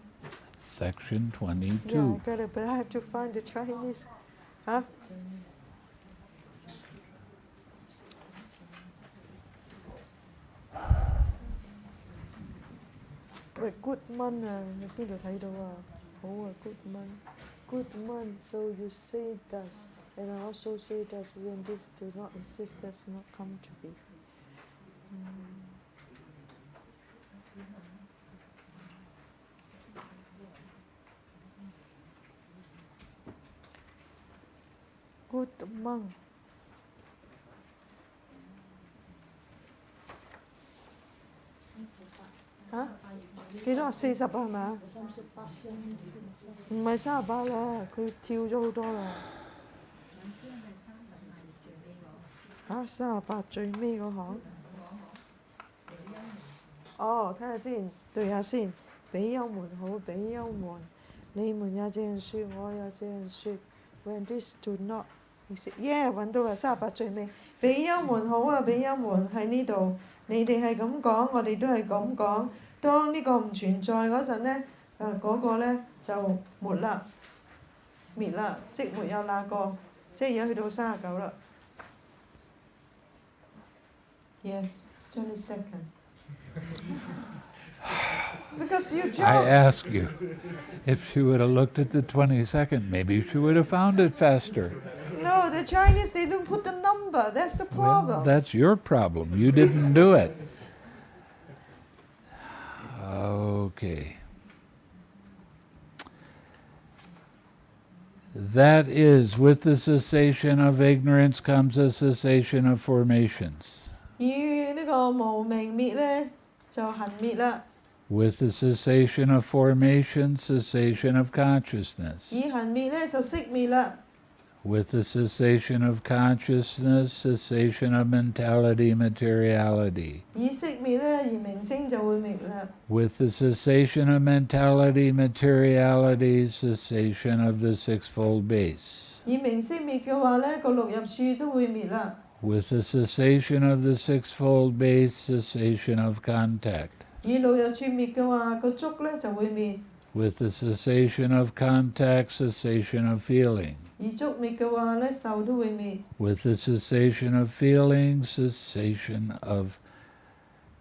Section Yeah, 22. I got it, but I have to find the Chinese. Huh? Wait, good man 啊，你邊度睇到啊？好啊 ，good man. Good man, so you say thus, and I also say thus. When this do not exist, does not come to be. Good monk。嚇？幾多？40係咪啊？唔係38啦，佢跳咗好多啦。38最尾嗰行。哦，睇下先，對下先。比丘們好，比丘們，你們也這樣說，我也這樣說。When this do not exist， 揾到啦，38最尾。比丘們好啊，比丘們喺呢度，你哋係咁講，我哋都係咁講。當呢個唔存在嗰陣呢，嗰個呢就沒啦，滅啦，即沒有那個，即係而家去到39啦。Yes, 22nd. Because you jumped. I ask you, if she would have looked at the 22nd, maybe she would have found it faster. No, the Chinese, they don't put the number. That's the problem. Well, that's your problem. You didn't do it. Okay. That is, with the cessation of ignorance comes a cessation of formations. 與呢個無明滅呢，就行滅啦。With the cessation of formation, cessation of consciousness. 以行滅呢，就熄滅啦。With the cessation of consciousness, cessation of mentality, materiality. 以熄滅呢，而明星就會滅啦。With the cessation of mentality, materiality, cessation of the sixfold base. 以明星滅嘅話呢，個六入處都會滅啦。With the cessation of the sixfold base, cessation of contact. 以六入處滅嘅話，個觸呢就會滅。With the cessation of contact, cessation of feeling. 而觸滅嘅話呢，受都會滅。With the cessation of feeling, cessation of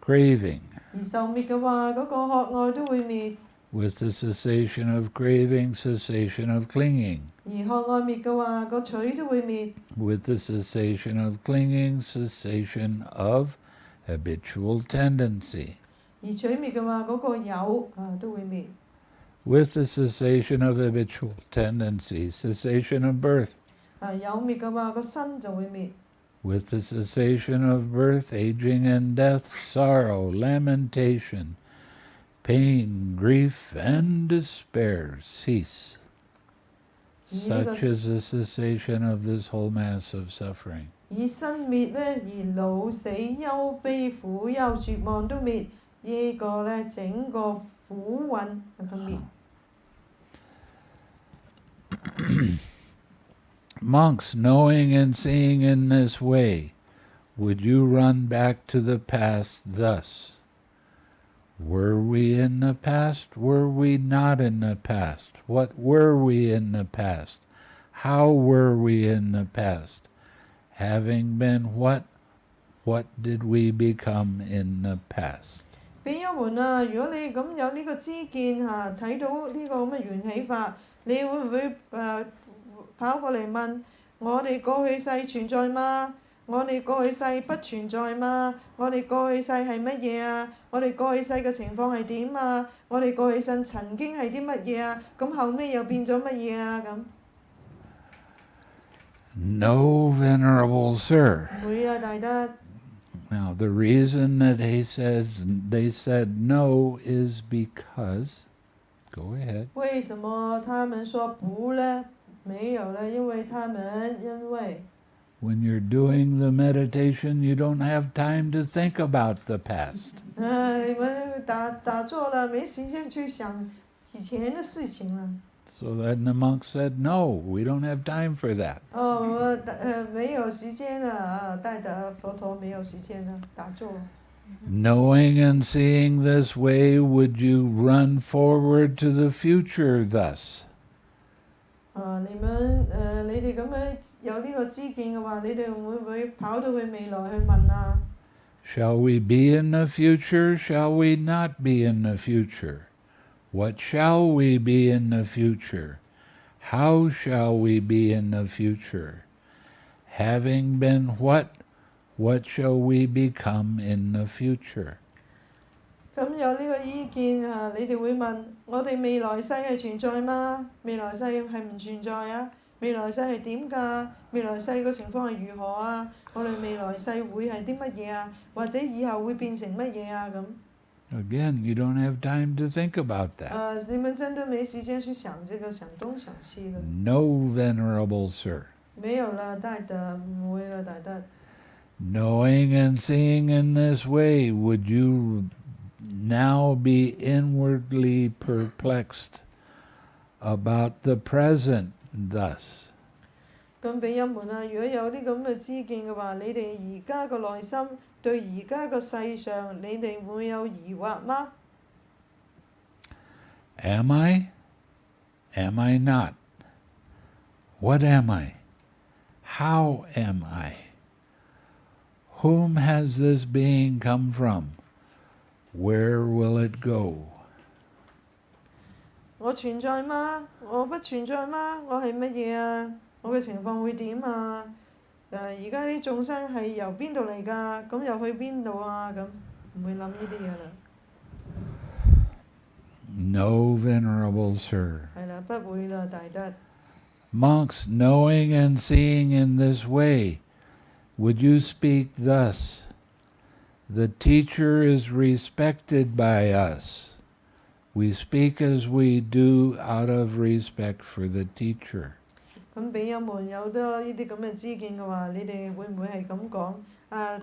craving. 而受滅嘅話，嗰個渴愛都會滅。With the cessation of craving, cessation of clinging. 而渴愛滅嘅話，個取都會滅。With the cessation of clinging, cessation of habitual tendency. 而取滅嘅話，嗰個有都會滅。With the cessation of habitual tendency, cessation of birth. 有滅嘅話，個身就會滅。With the cessation of birth, aging and death, sorrow, lamentation, pain, grief, and despair cease. Such is the cessation of this whole mass of suffering. 以身滅呢，而老死憂悲苦憂絕望都滅，呢個呢，整個苦運就滅。Monks, knowing and seeing in this way, would you run back to the past thus? Were we in the past? Were we not in the past? What were we in the past? How were we in the past? Having been what did we become in the past? 比丘們啊，如果你咁有呢個知見睇到呢個咁嘅緣起法，你會唔會跑過嚟問我哋過去世存在嗎？我哋過去世不存在嗎？我哋過去世係乜嘢啊？我哋過去世嘅情況係點啊？我哋過去世曾經係啲乜嘢啊？咁後尾又變咗乜嘢啊？咁 No, Venerable Sir. 唔會啊，大德。Now, the reason that they said no is because, go ahead. 為什麼他們說不呢？沒有了，因為 When you're doing the meditation, you don't have time to think about the past. 你們打坐了，沒時間去想以前的事情了。So then the monk said, no, we don't have time for that. 沒有時間了，帶着佛陀沒有時間了，打坐。Knowing and seeing this way, would you run forward to the future thus? 你哋咁樣有呢個知見嘅話，你哋會唔會跑到去未來去問啊？ Shall we be in the future? Shall we not be in the future? What shall we be in the future? How shall we be in the future? Having been what shall we become in the future? 咁有呢個意見你哋會問我哋未來世係存在嗎？未來世係唔存在啊？未來世係點㗎？未來世個情況係如何啊？我哋未來世會係啲乜嘢啊？或者以後會變成乜嘢啊？咁 Again, you don't have time to think about that. 你們真的沒時間去想這個想東想西的。 No, Venerable Sir. 沒有啦，大德，唔會啦，大德。 Knowing and seeing in this way, would you now be inwardly perplexed about the present thus? 咁比丘們啊，如果有啲咁嘅知見嘅話，你哋而家個內心對而家個世上，你哋會有疑惑嗎？ Am I? Am I not? What am I? How am I? Whom has this being come from? Where will it go? 我存在嗎？我不存在嗎？我係乜嘢啊？我嘅情況會點啊？而家啲眾生係由邊度嚟㗎？咁又去邊度啊？咁唔會諗呢啲嘢啦。 No, Venerable Sir. 係啦，不會啦，大德。 Monks, knowing and seeing in this way, would you speak thus? The teacher is respected by us. We speak as we do out of respect for the teacher. 咁比丘們有多呢啲咁嘅知見嘅話，你哋會唔會係咁講？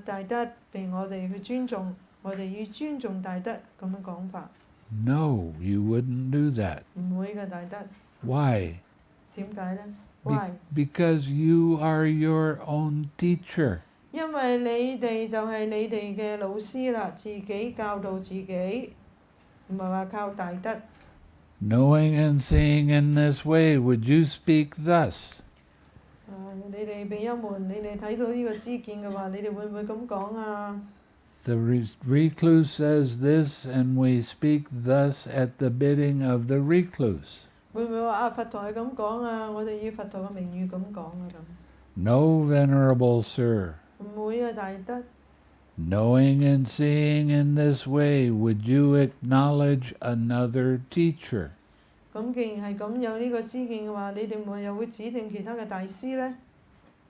大德被我哋去尊重，我哋要尊重大德咁樣講法。 No, you wouldn't do that. 唔會嘅，大德。 Why? 點解呢？ Why？ Because you are your own teacher. 因為你哋就係你哋嘅老師啦，自己教導自己，唔係話靠大德。 Knowing and seeing in this way, would you speak thus? 你哋比丘們，你哋睇到呢個知見嘅話，你哋會唔會咁講啊？ The recluse says this, and we speak thus at the bidding of the recluse. 會唔會話佛陀係咁講啊？我哋以佛陀嘅名譽咁講啊咁。 No, Venerable Sir. 唔會啊，大德。 Knowing and seeing in this way, would you acknowledge another teacher? 咁既然係咁有呢個知見嘅話，你哋咪又會指定其他嘅大師呢？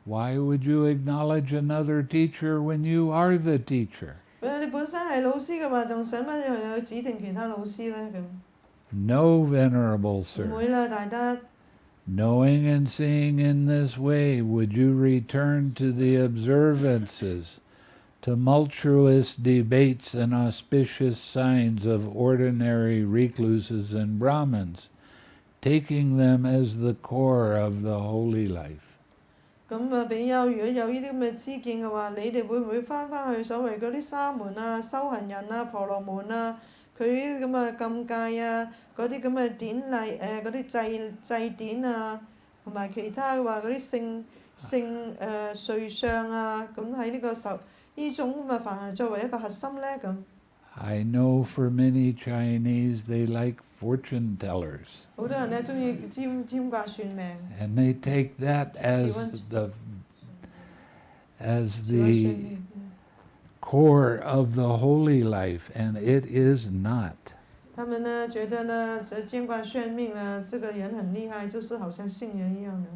Why would you acknowledge another teacher when you are the teacher? 你本身係老師嘅話，仲使乜又指定其他老師呢？咁 No, Venerable 唔 Sir. 會啦，大德。 Knowing and seeing in this way, would you return to the observances, tumultuous debates and auspicious signs of ordinary recluses and Brahmins, taking them as the core of the holy life? 咁比丘，如果有呢啲咁嘅知見嘅話，你哋會唔會翻去所謂嗰啲沙門啊、修行人啊、婆羅門啊，佢呢啲咁嘅禁戒啊，嗰啲咁嘅典禮嗰啲祭典啊，同埋其他話嗰啲聖瑞相啊，咁喺呢個呢種咁嘅範圍作為一個核心呢？咁。 I know for many Chinese they like fortune tellers. 好多人呢中意占卦算命。 And they take that as the core of the holy life, and it is not. 他們呢覺得呢，占卦算命呢，這個人很厲害，就是好像聖人一樣的。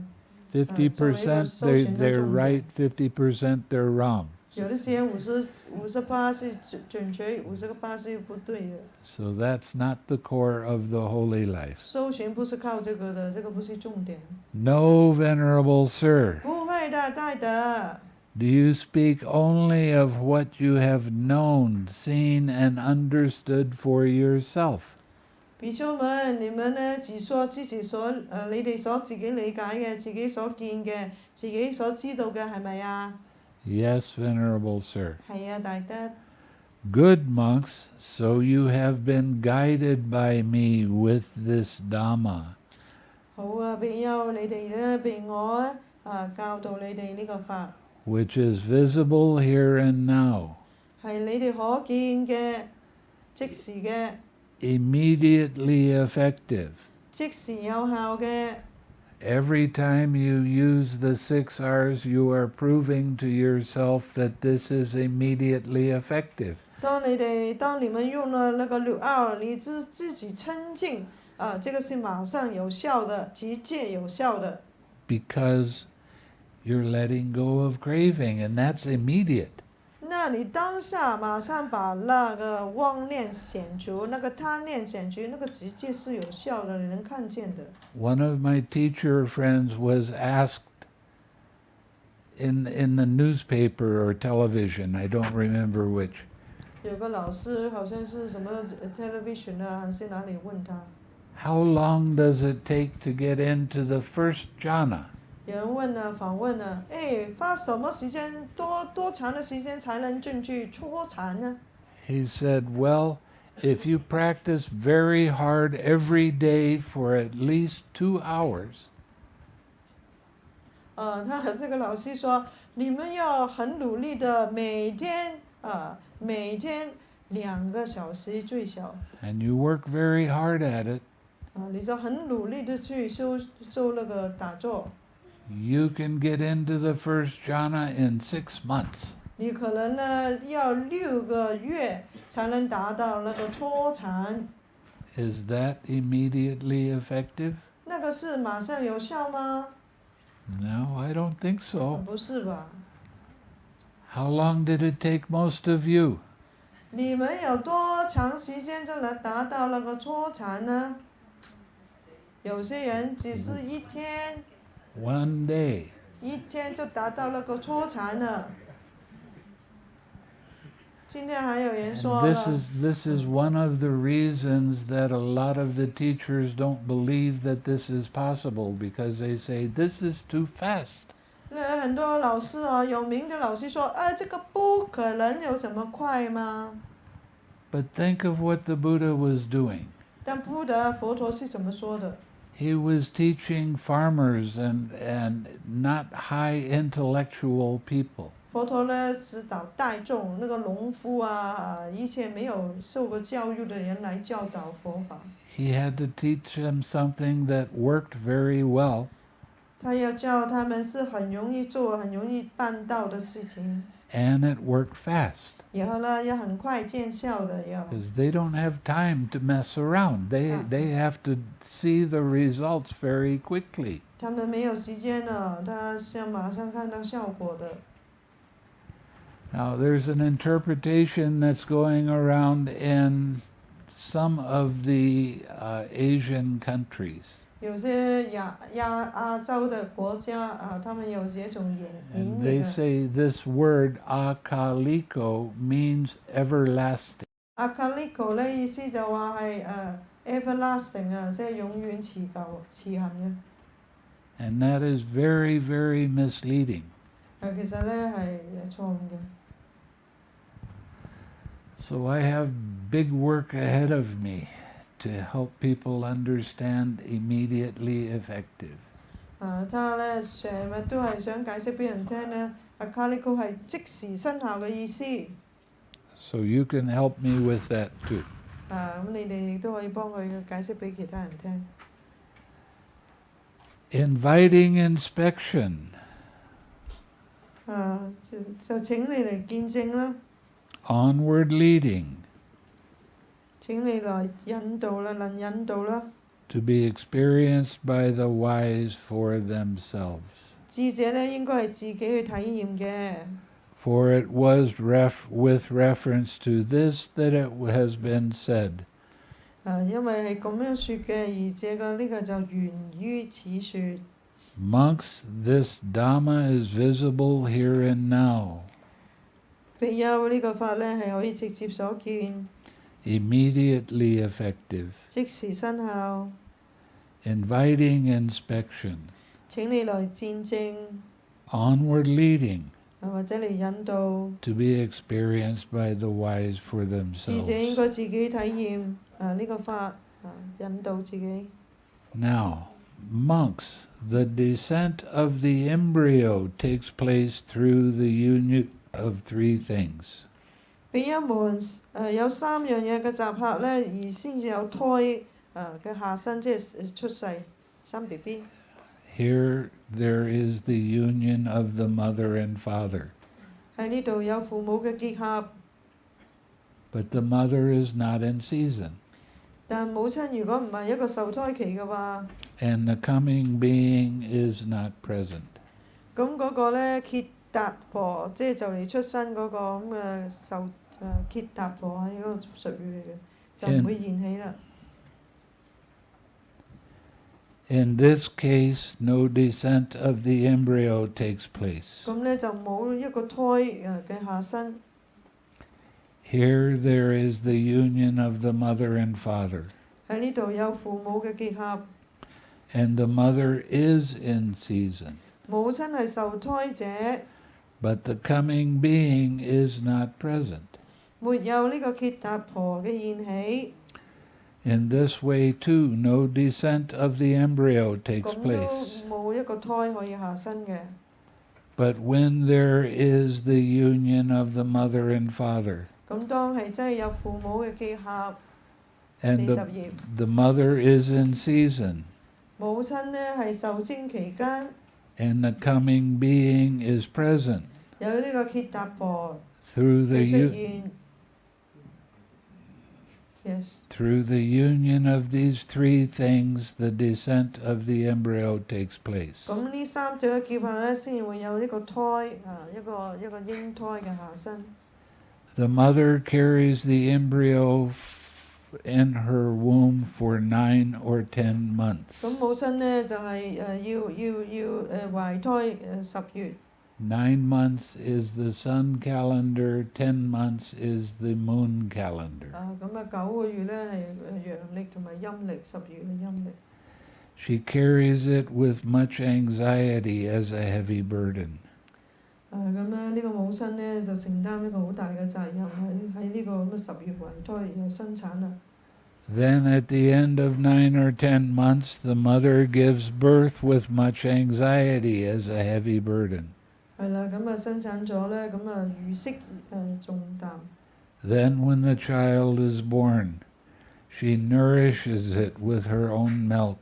50% they're right, 50% they're wrong. 有啲時間50%是準確，50%是不對的。 So that's not the core of the holy life. 修行不是靠這個的，這個不是重點。 No, Venerable Sir. 不會的，大德。 Do you speak only of what you have known, seen, and understood for yourself? 比丘們，你們呢只說自己你哋所自己理解嘅、自己所見嘅、自己所知道嘅係咪啊？ Yes, Venerable Sir. 係啊，大德。 Good monks, so you have been guided by me with this Dhamma. 好啊，比丘，你哋呢被我教導你哋呢個法。 Which is visible here and now. 係你哋可見嘅、即時嘅、 Immediately effective. 即時有效嘅。 Every time you use the 6 R's, you are proving to yourself that this is immediately effective. 當你們用了那個6 R， 你自己親近，這個是馬上有效的，直接有效的。because you're letting go of craving, and that's immediate. 那你当下马上把那个妄念显除，那个贪念显除，那个直接是有效的，你能看见的。One of my teacher friends was asked in the newspaper or television, I don't remember which, 有个老师好像是什么television 啊，还是哪里问他， how long does it take to get into the first jhana? 有人问呢，访问呢，花什么时间多长的时间才能进去初禅呢？ He said, well, if you practice very hard every day for at least 2 hours, 他和这个老师说，你们要很努力的，每天2个小时最少。 and you work very hard at it, 你就很努力的去做那个打坐， you can get into the first jhana in 6 months. 你可能呢要6个月才能达到那个初禅。 Is that immediately effective? 那个是马上有效吗？ No, I don't think so. 不是吧？ How long did it take most of you? 你们有多长时间就能达到那个初禅呢？有些人只是1天， 1 day. 1天就达到那个初禅了。今天还有人 And 说 this is one of the reasons that a lot of the teachers don't believe that this is possible, because they say this is too fast. 那很多老师有名的老师说，这个不可能有什么快吗？ But think of what the Buddha was doing. 但佛陀是怎么说的？ He was teaching farmers and not high intellectual people. 佛陀呢指导大众，那个农夫一切没有受过教育的人来教导佛法。 He had to teach them something that worked very well. 他要教他们是很容易做、很容易办到的事情， And it worked fast, 然后呢要很快见效的要。 because they don't have time to mess around. They have to see the results very quickly. 他们没有时间了，他要马上看到效果的。 Now, there's an interpretation that's going around in some of the Asian countries. 有些亚洲的国家他们有这种言 And they 语 say this word akaliko means everlasting. 阿卡利口呢意思就話係everlasting 即係永遠持久持恆嘅。 And that is very, very misleading. 其實呢係錯誤嘅。 So I have big work ahead of me to help people understand immediately effective. 他呢成日都係想解釋俾人聽呢，阿卡利口係即時生效嘅意思。 So you can help me with that too. 咁你哋亦都可以幫佢解釋俾其他人聽。 Inviting inspection. 就請你嚟見證啦， Onward leading. 請你來引導啦，能引導啦。 To be experienced by the wise for themselves. 智者呢應該係自己去體驗嘅。 For it was with reference to this that it has been said. 因為係咁樣説嘅，而這個呢個就源於此説。 Monks, this Dhamma is visible here and now. 比丘呢個法呢係可以直接所見， Immediately effective. 即時生效。 Inviting inspection. 請你來見證， Onward leading. 或者嚟引導。 To be experienced by the wise for 智者應 themselves. 該自己體驗呢個法，引導自己。 Now, monks, the descent of the embryo takes place through the union of 3 things. 比丘們有3樣嘢嘅集合呢，而先至有胎嘅下生，即係出世生 BB。 Here there is the union of the mother and father. 喺呢度有父母嘅結合， But the mother is not in season. 但母親如果唔係一個受胎期嘅話， and the coming being is not present. 咁嗰個咧揭達婆，即係就嚟出生嗰個咁嘅揭達婆係一個術語嚟嘅，就唔會現起啦。In this case, no descent of the embryo takes place. 咁咧就冇一個胎嘅下生。 Here there is the union of the mother and father, 喺呢度有父母嘅結合， and the mother is in season, 母親係受胎者， but the coming being is not present. 沒有呢個揭達婆嘅現起。 In this way, too, no descent of the embryo takes 咁都 place. 冇一個胎可以下生嘅。 But when there is the union of the mother and father, 咁當係真係有父母嘅結合， and 40頁， the mother is in season, 母親呢係受精期間， and the coming being is present, 有呢個揭達婆 through the 嘅出 u- 現。Yes， through the union of these three things, the descent of the embryo takes place. 咁呢三者嘅結合呢，先會有呢個胎一個嬰胎嘅下生。 The mother carries the embryo in her womb for 9 or 10 months. 咁母親呢，就係要懷胎10月。 9 months is the sun calendar, 10 months is the moon calendar. 咁9個月呢係陽曆同埋陰曆，10月嘅陰曆。 She carries it with much anxiety as a heavy burden. 咁咧呢個母親呢，就承擔一個好大嘅責任，喺呢個咁嘅10月懷胎又生產啦。 Then at the end of 9 or 10 months, the mother gives birth with much anxiety as a heavy burden. 係啦，咁生產咗呢，咁如釋重擔。 Then when the child is born, she nourishes it with her own milk.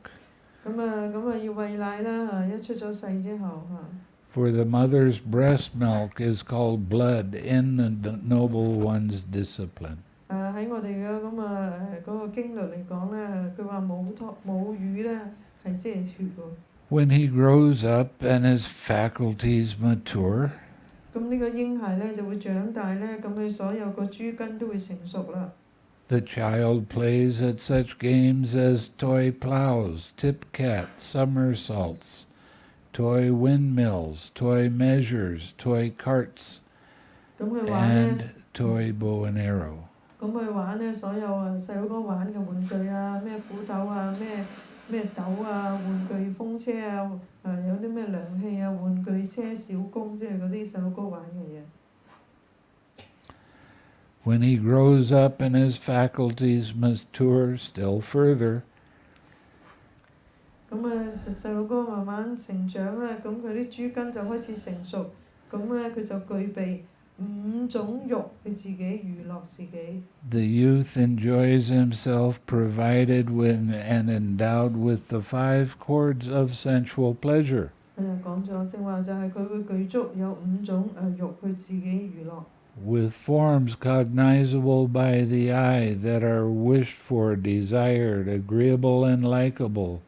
咁要餵奶啦，一出咗世之後 For the mother's breast milk is called blood in the noble one's discipline. 喺我哋嘅嗰個經律嚟講呢，佢話母乳呢係即係血喎。 When he grows up and his faculties mature, 咁呢個嬰孩呢就會長大呢，咁佢所有個諸根都會成熟啦。 the child plays at such games as toy plows, tip-cat, somersaults, toy windmills, toy measures, toy carts, 咁佢玩呢， and toy bow and arrow. 咁佢玩呢所有細佬哥玩嘅玩具啊，咩斧頭啊，咩斗啊，玩具風車啊，有啲咩涼氣啊，玩具車、小弓，即係嗰啲細佬哥玩嘅嘢。 When he grows up and his faculties mature still further, 咁細佬哥慢慢成長咧，咁佢啲諸根就開始成熟，咁咧佢就具備5種欲去自己娛樂自己。 the youth enjoys himself provided with and endowed with the 5 chords of sensual pleasure. 講咗正話就係佢會具足有5種欲去自己娛樂。 with forms cognizable by the eye that are wished for, desired, agreeable and likable,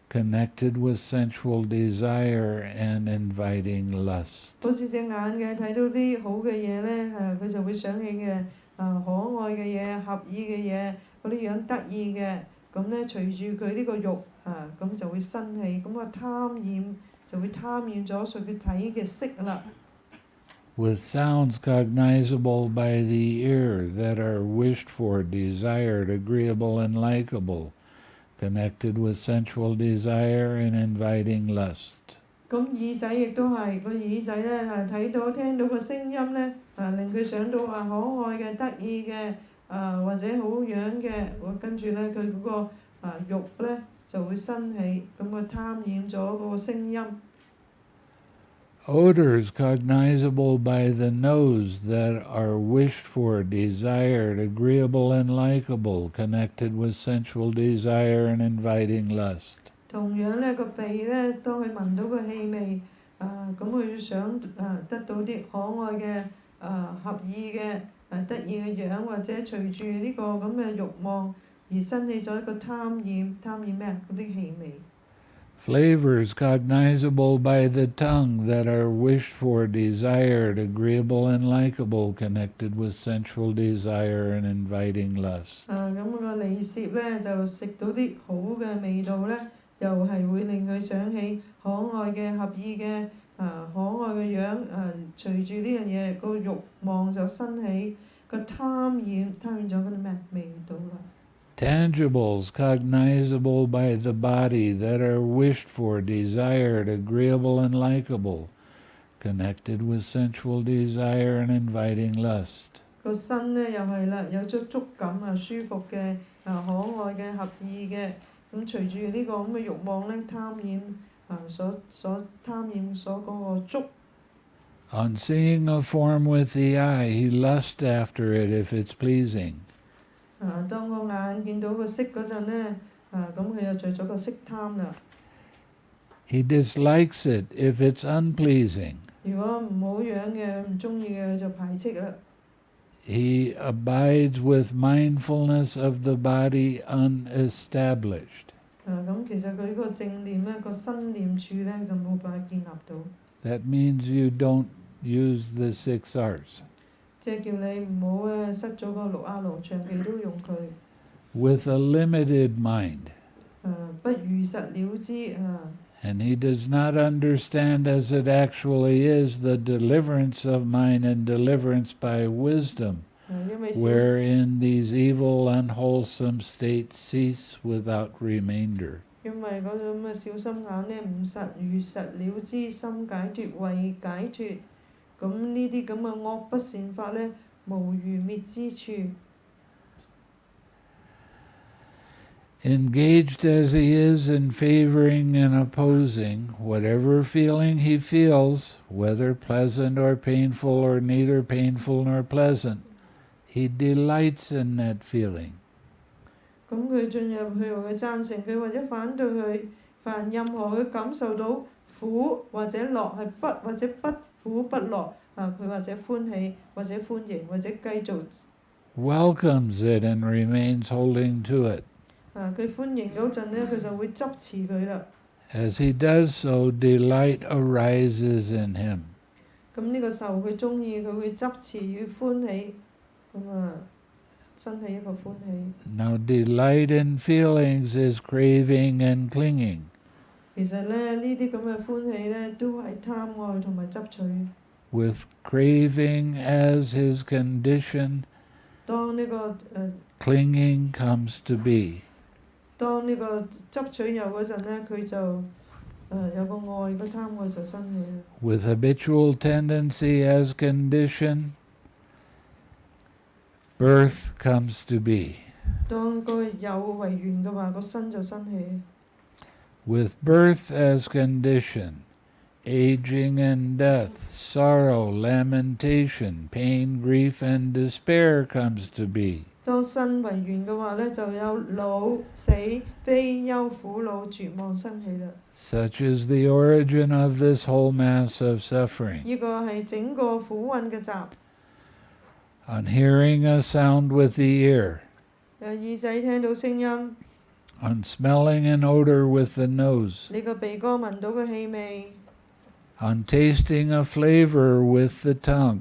connected with sensual desire and inviting lust. 好似隻眼嘅睇到啲好嘅嘢呢，佢就會想起嘅可愛嘅嘢、合意嘅嘢，嗰啲樣得意嘅，咁呢隨住佢呢個欲咁就會生起，咁貪染就會貪染咗隨佢睇嘅色啦。 with sounds cognizable by the ear that are wished for, desired, agreeable and likable, connected with sensual desire and inviting lust. 咁耳仔亦都係個耳仔呢，睇到聽到個聲音呢，令佢想到話可愛嘅、得意嘅，或者好樣嘅，跟住呢，佢嗰個欲呢就會生起，咁貪染咗嗰個聲音。 Odors cognizable by the nose that are wished for, desired, agreeable and likable, connected with sensual desire and inviting lust. 同樣呢個鼻呢，當佢聞到個氣味，咁佢想得到啲可愛嘅、合意嘅、得意嘅樣，或者隨住呢個咁嘅慾望，而生起咗一個貪染，貪染咩？嗰啲氣味。Flavors cognizable by the tongue that are wished for, desired, agreeable and likable, connected with sensual desire and inviting lust. 咁個利舌咧就食到啲好嘅味道咧，又係會令佢想起可愛嘅合意嘅可愛嘅樣隨住呢樣嘢個慾望就生起個貪染咗嗰啲咩味道啦。Tangibles cognizable by the body that are wished for, desired, agreeable and likable, connected with sensual desire and inviting lust. 個身咧又係啦，有咗觸感舒服嘅可愛嘅合意嘅，咁隨住呢個咁嘅慾望咧，貪染所貪染所嗰個觸。On seeing a form with the eye, he lusts after it if it's pleasing. 當個眼見到個色嗰陣咧，咁佢又著咗個色貪啦。He dislikes it if it's unpleasing. 如果唔好樣嘅，唔中意嘅，佢就排斥啦。He abides with mindfulness of the body unestablished. 咁其實佢個正念咧，個身念處咧就冇辦法建立到。That means you don't use the 6 arts. 即係叫你唔好失咗個六阿羅，長期都用佢。With a limited mind. 不如實了之。And he does not understand as it actually is the deliverance of mind and deliverance by wisdom, wherein these evil, unwholesome states cease without remainder. 因為嗰種嘅小心眼咧，唔實如實了知，心解脫為解脫，咁呢啲咁嘅惡不善法咧，無餘滅之處。Engaged as he is in favoring and opposing, whatever feeling he feels, whether pleasant or painful or neither painful nor pleasant, he delights in that feeling. 咁佢進入去話佢贊成佢或者反對佢，凡任何佢感受到苦或者樂係不或者不苦不樂佢或者歡喜或者歡迎或者繼續 welcomes it and remains holding to it. 佢歡迎嗰陣咧，佢就會執持佢啦。As he does so, delight arises in him. 咁呢個時候佢中意，佢會執持與歡喜，咁生起一個歡喜。Now delight in feelings is craving and clinging. 其實咧，呢啲咁嘅歡喜咧，都係貪愛同埋執取。With craving as his condition, 當呢個clinging comes to be. 當呢個執取有嗰陣咧，佢就有個愛，個貪愛就生起啦。With habitual tendency as condition, birth comes to be. 當個有為緣嘅話，個身就生起。With birth as condition, aging and death, sorrow, lamentation, pain, grief and despair comes to be. 當身為緣嘅話咧，就有老、死、悲、憂、苦惱、絕望生起啦。Such is the origin of this whole mass of suffering. 呢個係整個苦運嘅集。On hearing a sound with the ear, 耳仔聽到聲音， on smelling an odor with the nose, 你個鼻哥聞到個氣味， on tasting a flavor with the tongue,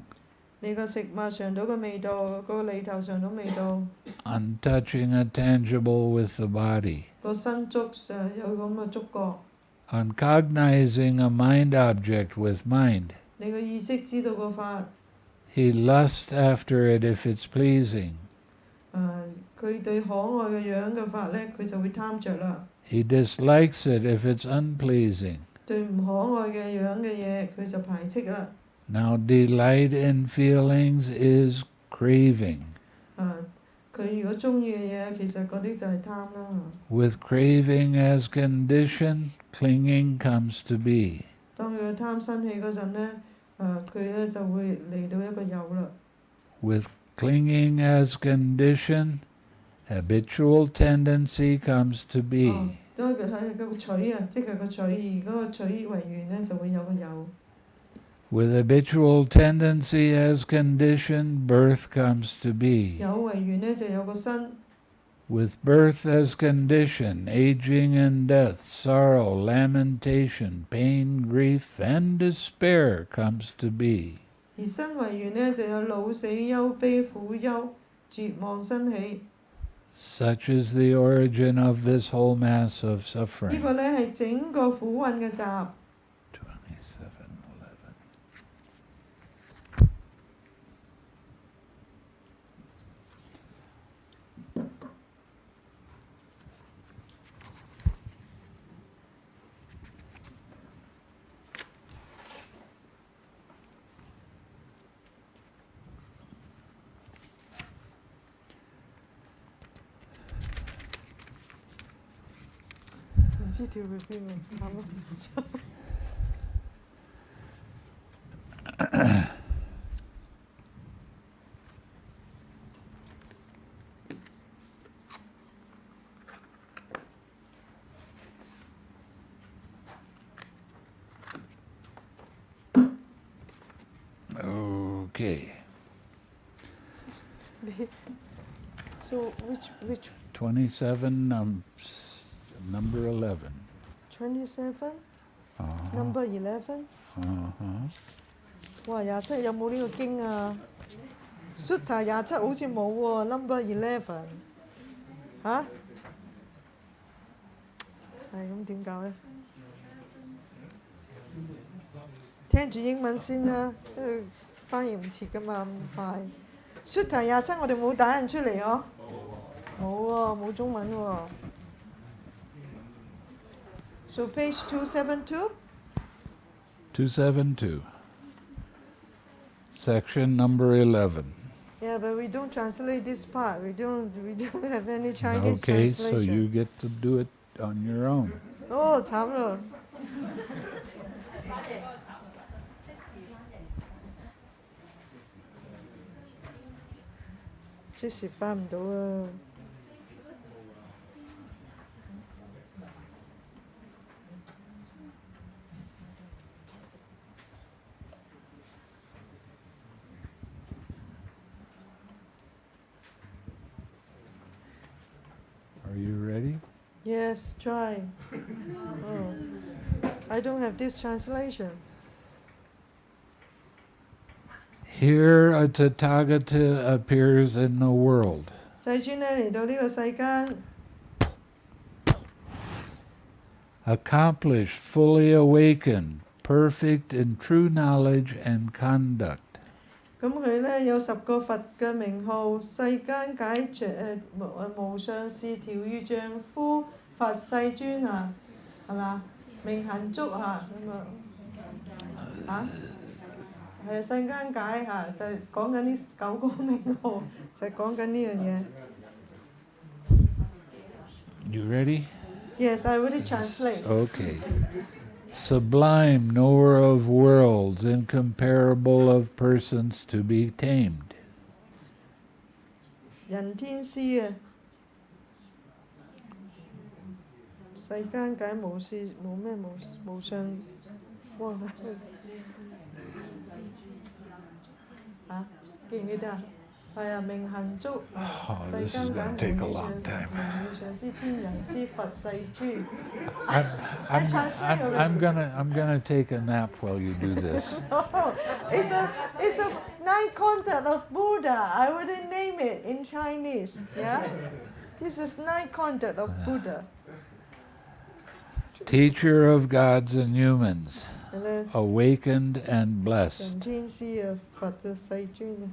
你個食物嘗到個味道，個脷頭嘗到味道， on touching a tangible with the body, 個身觸有咁嘅觸覺， on cognizing a mind object with mind. 你個意識知道個法。He lusts after it if it's pleasing. 佢對可愛嘅樣嘅法咧，佢就會貪着啦。He dislikes it if it's unpleasing. 對唔可愛嘅樣嘅嘢，佢就排斥啦。Now delight in feelings is craving. 佢如果中意嘅嘢，其實嗰啲就係貪啦。With craving as condition, clinging comes to be. 當佢嘅貪生起嗰陣咧，佢咧就會嚟到一個有啦。With clinging as condition, habitual tendency comes to be. 當佢係個取即係個取，而嗰個取為緣咧，就會有個有。With habitual tendency as condition, birth comes to be. 有為緣咧就有個身。with birth as condition, aging and death, sorrow, lamentation, pain, grief, and despair comes to be. 而身為緣呢，就有老死憂悲苦憂絕望生起。 Such is the origin of this whole mass of 呢 suffering. 個呢係整個苦運嘅集。 27:11. Okay. So which 27, number 11. 27 Uh-huh. number 11。 Uh-huh. 哇，27有冇呢個經啊？Sutta 27好似冇喎，number 11嚇，係咁點搞呢？聽住英文先啦，因為翻譯唔切噶嘛咁快。Sutta 27我哋冇打印出嚟哦，冇喎，冇中文喎。So page 272。 272. Section number 11. Yeah, but we don't translate this part. We don't have any Chinese Okay, so translation. you get to do it on your own. 哦，慘咯！即時翻唔到啊！ Are you ready? Yes, try. Oh. I don't have this translation. Here a Tathagata appears in the world. 世尊呢嚟到呢個世間， Accomplished, fully awakened, perfect in true knowledge and conduct. 咁佢呢有10個佛嘅名號，世間解除無上士調御丈夫佛世尊啊，係嘛？明行足啊咁啊嚇。係啊，世間解嚇就係講緊呢9個名號，就係講緊呢樣嘢。 You ready? Yes, I already translate. Okay. Sublime knower of worlds, incomparable of persons to be tamed. 人天師啊，世間解無事冇咩無上，哇嚇記唔記得啊？係啊，明行足啊，世 this is 間 gonna 解 take a 無 long 上 time. 名譽上師天人師佛世尊。 I'm translate already. I'm gonna take a nap while you do this. It's a nine contact of Buddha. I wouldn't name it in Chinese. Yeah, this is nine contact of Buddha. Teacher of gods and humans, 係咧， awakened and blessed. 人天師啊，佛就世尊啊。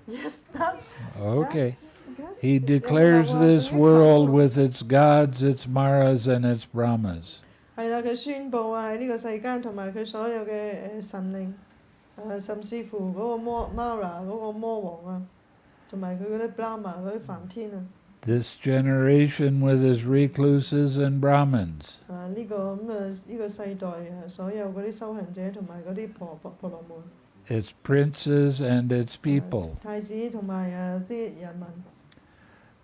Yes, that. Okay. Good. He declares this world with its gods, its maras, and its brahmas. 係啦，佢宣佈啊，喺呢個世間同埋佢所有嘅神靈，甚至乎嗰個Mara 嗰個魔王啊，同埋佢嗰啲 Brahma 嗰啲梵天啊。 This generation with its recluses and brahmins. 呢個咁啊，呢個世代啊，所有嗰啲修行者同埋嗰啲婆羅門。 Its princes and its people, 太子同埋啲人民，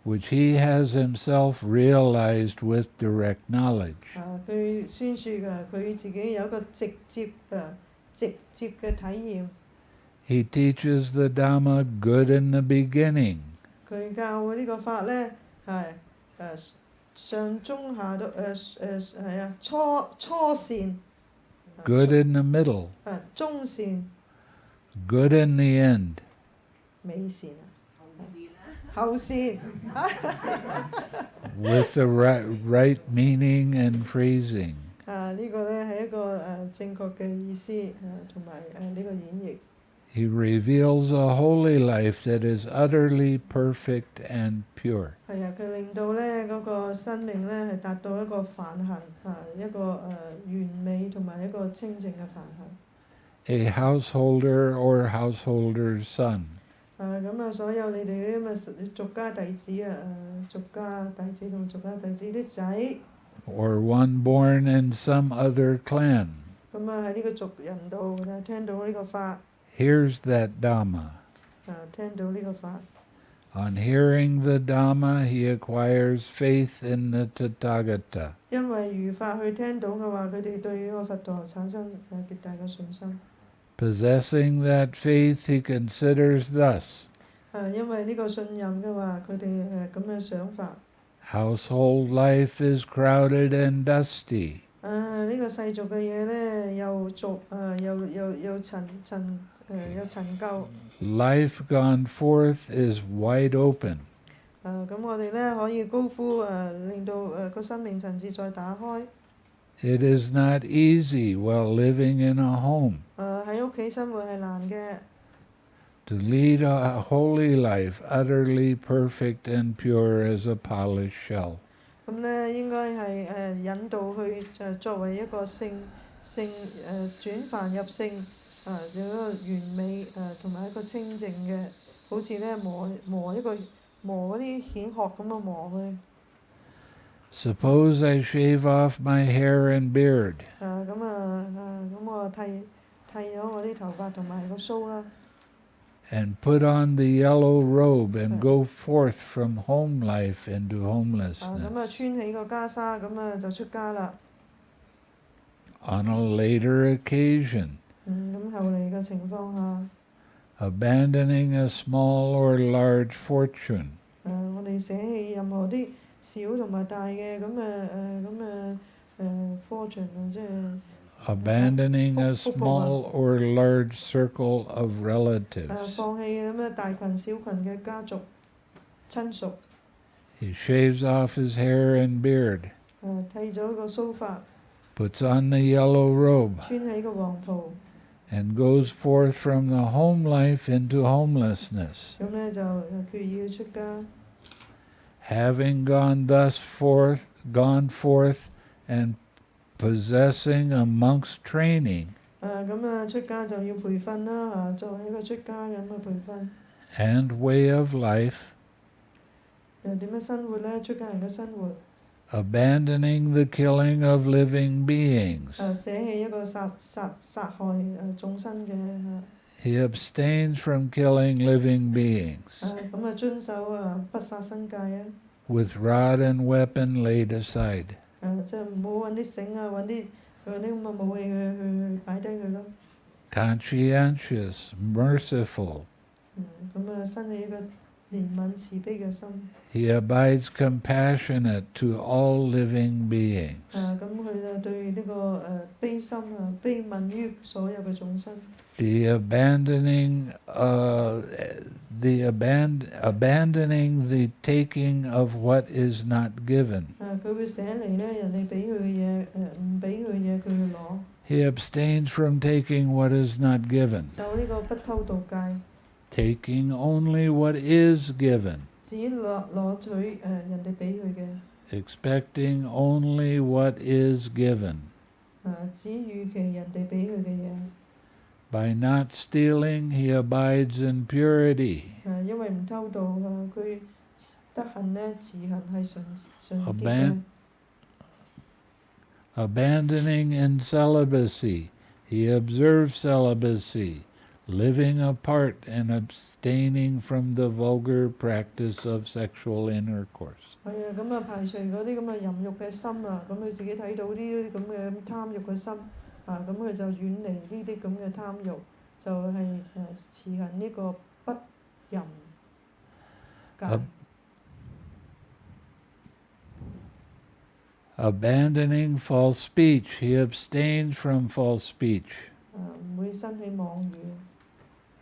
which he has himself realized with direct knowledge. 佢宣説㗎，佢自己有一個直接嘅體驗。He teaches the Dhamma good in the beginning, 佢教嘅呢個法咧係上中下都係啊初善， good in the middle, 中善 good in the end. 美善啊，後善 with the right meaning and phrasing. 呢個咧係一個正確嘅意思同埋呢個演繹。He reveals a holy life that is utterly perfect and pure. 係啊，佢令到咧嗰個生命咧係達到一個梵行一個完美同埋一個清淨嘅梵行。A householder or householder's son. 咁啊，所有你哋啲咁嘅俗家弟子俗家弟子同俗家弟子啲仔。Or one born in some other clan. 咁啊喺呢個族人度聽到呢個法。Hears that Dhamma. 聽到呢個法。On hearing the Dhamma, he acquires faith in the Tathagata. 因為如法去聽到嘅話，佢哋對呢個佛陀產生極大嘅信心。Possessing that faith, he considers thus. 因為呢個信任嘅話，佢哋咁嘅想法。Household life is crowded and dusty. 呢個世俗嘅嘢咧，又俗又陳舊。Life gone forth is wide open. 咁我哋咧可以高呼令到個生命層次再打開。It is not easy while living in a home. 喺屋企生活係難嘅。To lead a holy life, utterly perfect and pure as a polished shell. 咁咧應該係引導去作為一個聖轉凡入聖一個完美同埋一個清淨嘅，好似咧磨嗰啲蜆殼咁磨佢。Suppose I shave off my hair and beard. 咁我剃咗我啲頭髮同埋個鬚啦。And put on the yellow robe and go forth from home life into homelessness. 穿起個袈裟，咁就出家啦。On a later occasion. 咁後嚟嘅情況下。Abandoning a small or large fortune. 我哋捨棄任何啲小同埋大嘅fortune即係。Abandoning a small or large circle of relatives. 放棄咁大群小群嘅家族親屬。He shaves off his hair and beard. 剃咗個鬚髮。Puts on the yellow robe. 穿起個黃袍。And goes forth from the home life into homelessness. 咁咧就決意要出家。Having gone forth and possessing a monk's training. 出家就要培訓啦作為一個出家咁嘅培訓。And way of life. 點樣生活咧？出家人嘅生活。Abandoning the killing of living beings. 捨棄一個殺害眾生嘅。He abstains from killing living beings. 咁遵守不殺生戒啊。With rod and weapon laid aside. 即係唔好揾啲繩揾啲咁嘅武器去擺低佢咯。Conscientious, merciful. 咁生起一個憐憫慈悲嘅心。He abides compassionate to all living beings. 咁佢就對呢個悲心悲憫於所有嘅眾生。Abandoning the taking of what is not given. 佢會捨離咧人哋俾佢嘅嘢唔俾佢嘢佢去攞。He abstains from taking what is not given. 守呢個不偷盜戒。Taking only what is given. 只攞取人哋俾佢嘅。Expecting only what is given. 只預期人哋俾佢嘅嘢。By not stealing, he abides in purity. 因為唔偷盜佢德行咧慈行係純潔嘅。Abandoning in celibacy, he observes celibacy, living apart and abstaining from the vulgar practice of sexual intercourse. 咁排除嗰啲咁嘅淫慾嘅心咁佢自己睇到呢啲咁嘅貪慾嘅心咁佢就遠離呢啲咁嘅貪慾，就係持行呢個不淫戒。Abandoning false speech, he abstains from false speech. 唔會生起妄語。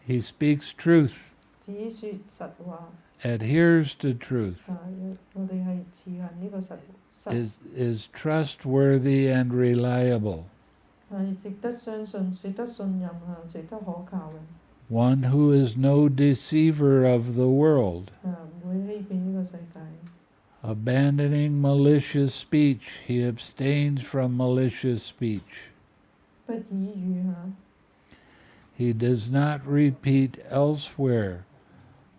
He speaks truth, 只説實話。adheres to truth, 我哋係持行呢個實。is trustworthy and reliable. 係值得相信、值得信任值得可靠嘅。One who is no deceiver of the world. 唔會欺騙呢個世界。Abandoning malicious speech, he abstains from malicious speech. 不以語 He does not repeat elsewhere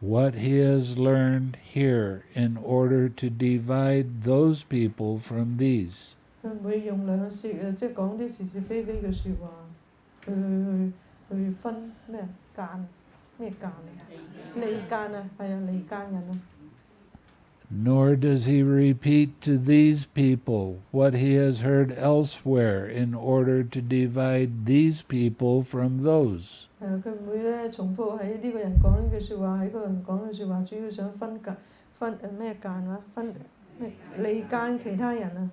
what he has learned here in order to divide those people from these. 佢唔會用兩説即係講啲是是非非嘅説話，去分咩間咩間離間啊，係啊離間人啊。Nor does he repeat to these people what he has heard elsewhere in order to divide these people from those. 佢唔會咧重複喺呢個人講呢句説話，喺嗰個人講嘅説話，主要想分咩間啊？分咩離間其他人啊。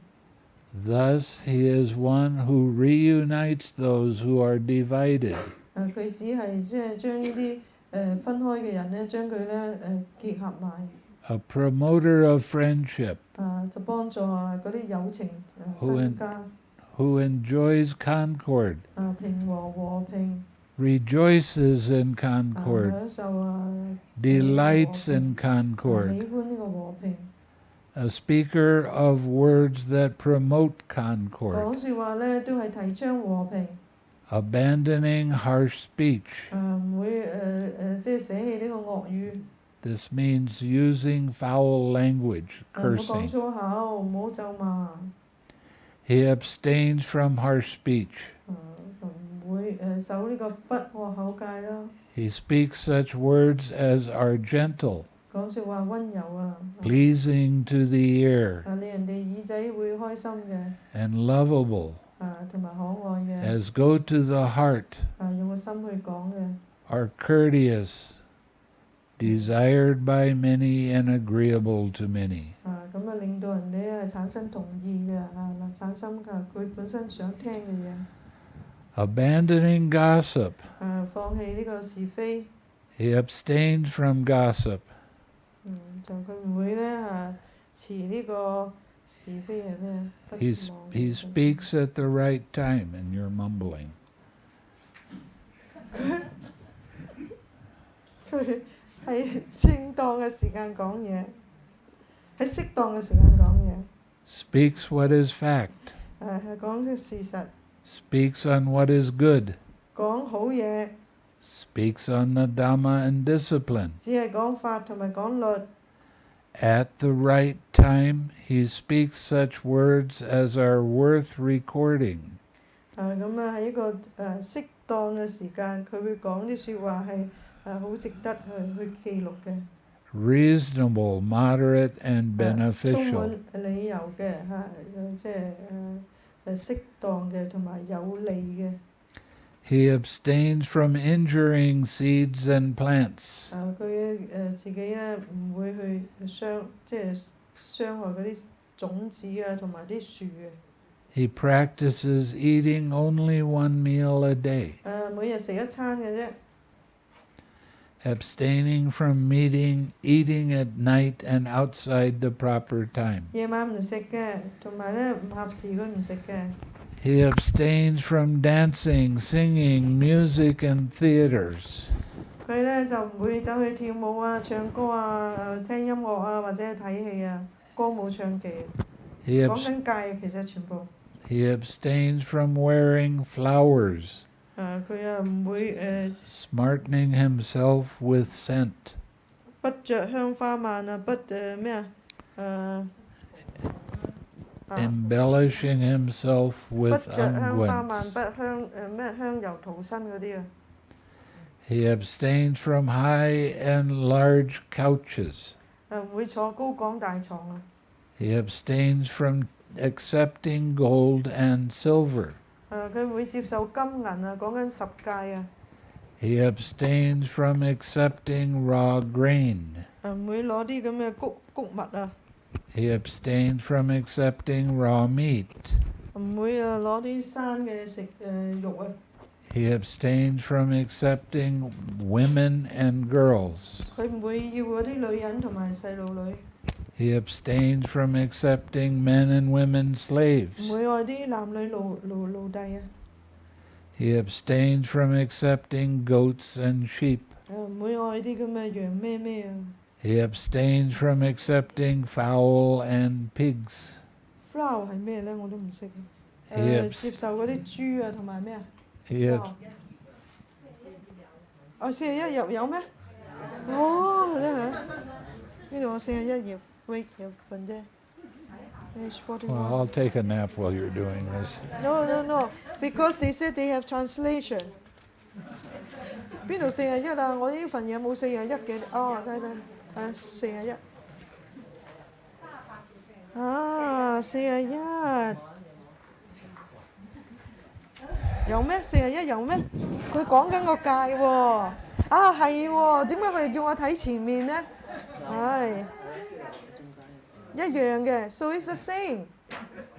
Thus he is one who reunites those who are divided. 佢只係即係將呢啲分開嘅人咧，將佢咧結合埋。A promoter of friendship. 就幫助嗰啲友情增加。Who enjoys concord. 平和平。Rejoices in concord. 享受delights in concord. 喜歡呢個和平。A speaker of words that promote concord. 講説話咧都係提倡和平。Abandoning harsh speech. 唔會即係捨棄呢個惡語。This means using foul language, 唔好 cursing. 講粗口，唔好咒罵。He abstains from harsh speech. 就唔會守呢個不惡口戒啦。He speaks such words as are gentle, 講説話温柔pleasing to the ear, 令人哋耳仔會開心嘅。and lovable, 同埋可愛嘅。as go to the heart, 用個心去講嘅。are courteous, desired by many and agreeable to many. 咁令到人哋產生同意嘅產生佢本身想聽嘅嘢。Abandoning gossip. 放棄呢個是非。He abstains from gossip. 就佢唔會咧持呢個是非係咩？ He speaks at the right time, and you're mumbling. 佢喺正當嘅時間講嘢，喺適當嘅時間講嘢。Speaks what is fact. 係講嘅事實。Speaks on what is good. 講好嘢。Speaks on the Dhamma and discipline. 只係講法同埋講律。At the right time, he speaks such words as are worth recording. 咁喺一個適當嘅時間，佢會講啲説話係好值得去記錄嘅。Reasonable, moderate, and beneficial. 充滿理由嘅即係適當嘅同埋有利嘅。He abstains from injuring seeds and plants. 佢自己咧唔會去即係傷害嗰啲種子同埋啲樹嘅。He practices eating only one meal a day. 每日食一餐嘅啫。Abstaining from eating at night and outside the proper time. 夜晚唔食嘅，同埋咧唔合時佢唔食嘅。He abstains from dancing, singing, music, and theaters. 佢咧就唔會走去跳舞唱歌聽音樂或者睇戲歌舞唱技。講緊戒其實全部。He abstains from wearing flowers. 佢唔會smartening himself with scent. 不着香花鬘不咩embellishing himself with 不着香花鬘 unguents. 不咩香油塗身嗰啲。He abstains from high and large couches. 唔會坐高廣大床。He abstains from accepting gold and silver. 佢唔會接受金銀講緊十戒。He abstains from accepting raw grain. 唔會攞啲咁嘅穀物啊， He abstains from accepting raw meat. 唔會攞啲生嘅肉啊。 He abstains from accepting women and girls. 佢唔會要嗰啲女人同埋細路女， He abstains from accepting men and women 唔 slaves. 會愛啲男女奴隸啊， He abstains from accepting goats and sheep. 唔會愛啲咁嘅羊咩啊。 He abstains from accepting fowl and pigs. Flower 係咩咧？我都唔識。接受嗰啲豬啊同埋咩啊？ He, ab- 41有咩？哦，真係。呢度我41頁 ，wait 有份啫。Page 41。 well, I'll take a nap while you're doing this. No, because they said they have translation。邊度41啊？我呢份嘢冇41嘅。哦，睇41。啊，41。有咩？41有咩？佢講緊個戒喎。啊，係喎，點解佢哋叫我睇前面呢？唉，一樣嘅 ，so it's the same。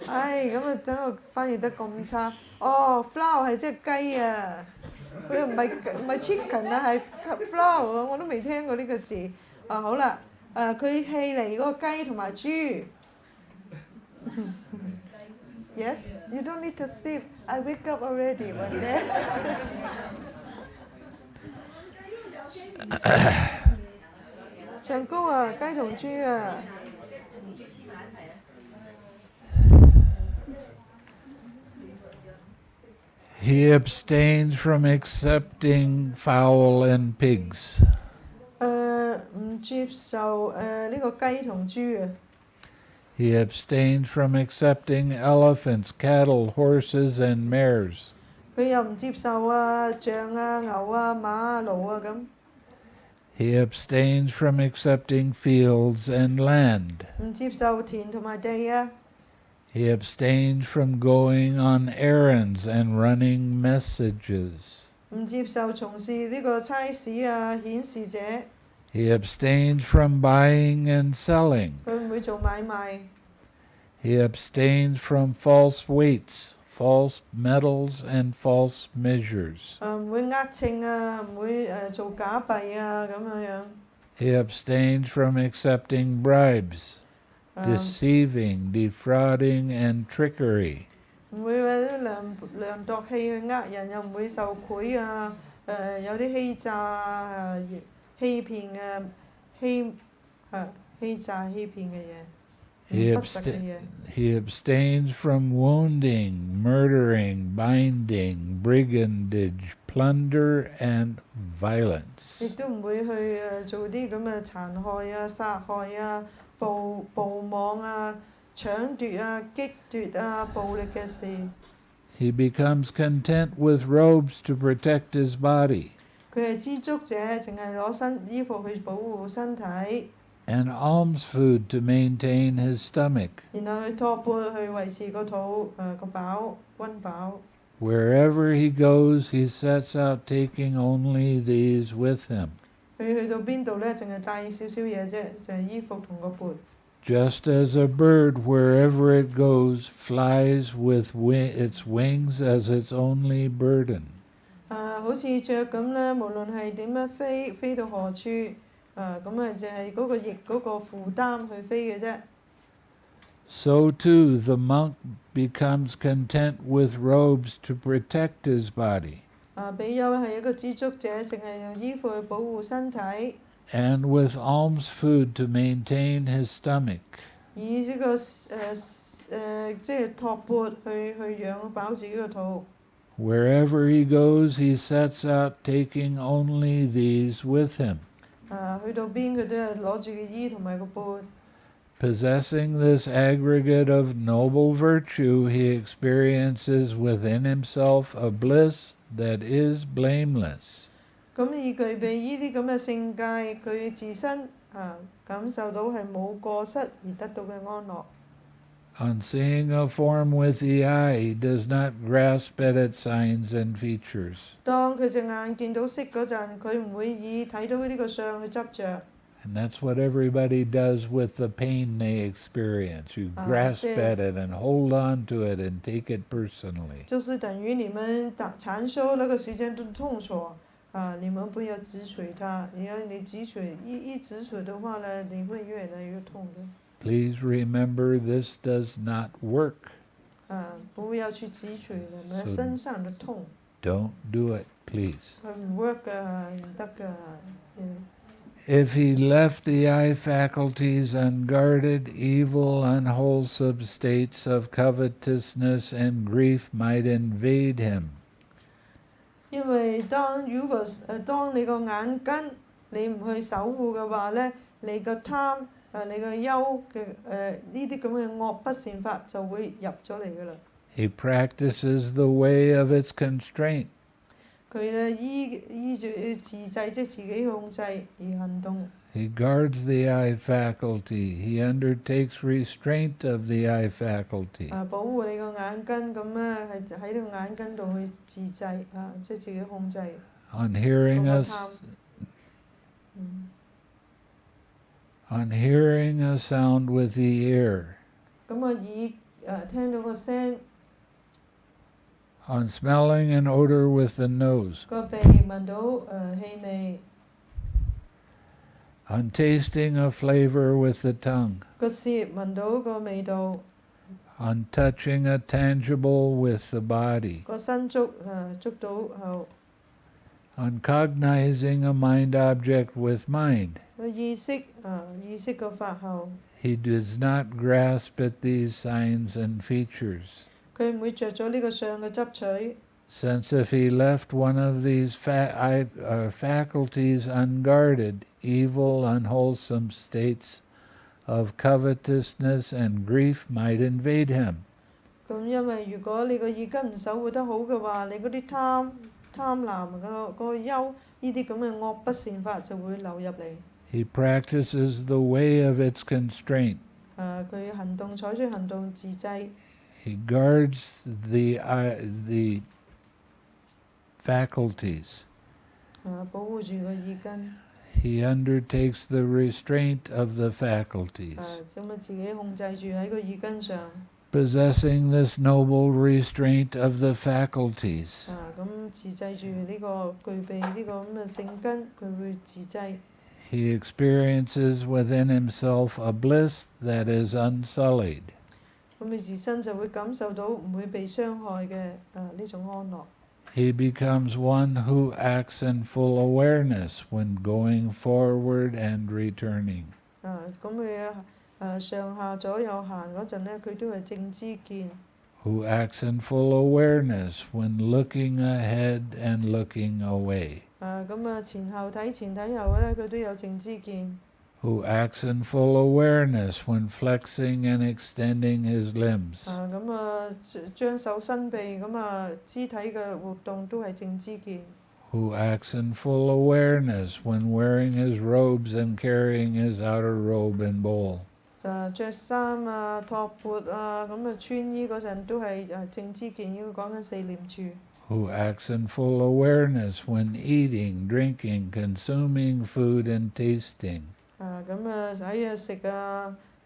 唉，咁啊，等我翻譯得咁差。哦 ，flower 係即係雞啊，佢唔係 chicken 啊，係 flower 啊，我都未聽過呢個字。啊，好啦，佢戲嚟嗰個雞同埋豬。Yes, you don't need to sleep. I wake up already one day. 唱歌啊，雞同豬啊。 He abstains from accepting fowl and pigs. 唔接受呢個雞同豬啊。 He abstains from accepting elephants, cattle, horses, and mares. 佢又唔接受象啊、牛啊、馬啊、驢啊咁。 He abstains from accepting fields and land. 唔接受田同埋地啊。 He abstains from going on errands and running messages. 唔接受從事呢個差事啊、顯示者。 He abstains from buying and selling. 佢唔會做買賣。 He abstains from false weights, false metals, and false measures. 唔會稱啊，唔會做假幣啊咁樣。 He abstains from accepting bribes, deceiving, defrauding, and trickery. 唔會為啲量度器去人，又唔會受賄啊，有啲欺詐啊、欺騙啊、欺詐欺騙嘅嘢。 He abstains from wounding, murdering, binding, brigandage, plunder, and violence. 亦都唔會去做啲咁嘅殘害啊、殺害啊、暴妄啊、搶奪啊、擊奪啊、暴力嘅事。 He becomes content with robes to protect his body, 佢係知足者，淨係攞衣服去保護身體， and alms food to maintain his stomach. 然後去托缽去維持個肚個飽溫飽。 Wherever he goes, he sets out taking only these with him. 佢去到邊度呢？淨係帶少少嘢啫，就係衣服同個缽。 Just as a bird, wherever it goes, flies with its wings as its only burden. 好似雀咁呢，無論係點樣飛到何處，咁就係嗰個翼嗰個負擔去飛嘅啫。 So too, the monk becomes content with robes to protect his body, 比丘係一個知足者，淨係用衣服去保護身體， and with alms food to maintain his stomach. 以呢個即係托缽去養飽自己個肚。 Wherever he goes, he sets out taking only these with him. 去到邊佢都係攞住個衣同埋個缽。 Possessing this aggregate of noble virtue, he experiences within himself a bliss that is blameless. 咁以具備呢啲咁嘅性界，佢自身感受到係冇過失而得到嘅安樂。On seeing a form with the eye, he does not grasp at its signs and features. 當佢隻眼見到色嗰陣，佢唔會以睇到呢個相去執着。And that's what everybody does with the pain they experience. You grasp at it and hold on to it and take it personally. 就是等於你們禪修那個時間的痛楚你們不要執取它，因為你執取一執取的話呢，你會越來越痛的。Please remember this does not work. 不要去執取你們身上的痛。Don't do it, please. 佢唔 work 㗎，唔得㗎。If he left the eye faculties unguarded, evil, unwholesome states of covetousness and grief might invade him. 因為當你個眼根你唔去守護嘅話呢，你個貪你個憂嘅呢啲咁嘅惡不善法就會入咗嚟㗎啦。He practices the way of its constraint. 佢呢依住自制，即係自己控制而行動。He guards the eye faculty. He undertakes restraint of the eye faculty. 保護你個眼根，咁呢係喺呢個眼根度去自制即係自己控制。On hearing a sound with the ear. 咁聽到個聲。On smelling an odor with the nose. 個鼻聞到氣味。On tasting a flavor with the tongue. 個舌聞到個味道。On touching a tangible with the body. 個身觸到On cognizing a mind object with mind. 個意識個法後。He does not grasp at these signs and features. 佢唔會着咗呢個相嘅執取。Since if he left one of these faculties unguarded, evil, unwholesome states of covetousness and grief might invade him. 咁因為如果你個耳根唔守護得好嘅話，你嗰啲貪婪個憂呢啲咁嘅惡不善法就會流入嚟。He practices the way of its constraint. 佢採取行動自制。He guards the faculties. 保護住個耳根。He undertakes the restraint of the faculties. 咁自己控制住喺個耳根上。Possessing this noble restraint of the faculties. 咁自制住呢個具備呢個咁嘅性根，佢會自制。He experiences within himself a bliss that is unsullied. 咁你自身就會感受到唔會被傷害嘅呢種安樂。He becomes one who acts in full awareness when going forward and returning. 咁佢上下左右行嗰陣呢，佢都係正知見。Who acts in full awareness when looking ahead and looking away. 咁前後呢，佢都有正知見。Who acts in full awareness when flexing and extending his limbs. 將手伸臂肢體嘅活動都係正知見。Who acts in full awareness when wearing his robes and carrying his outer robe and bowl. 着衫托缽穿衣嗰陣都係正知見，應該講緊四念處。Who acts in full awareness when eating, drinking, consuming food and tasting. 喺食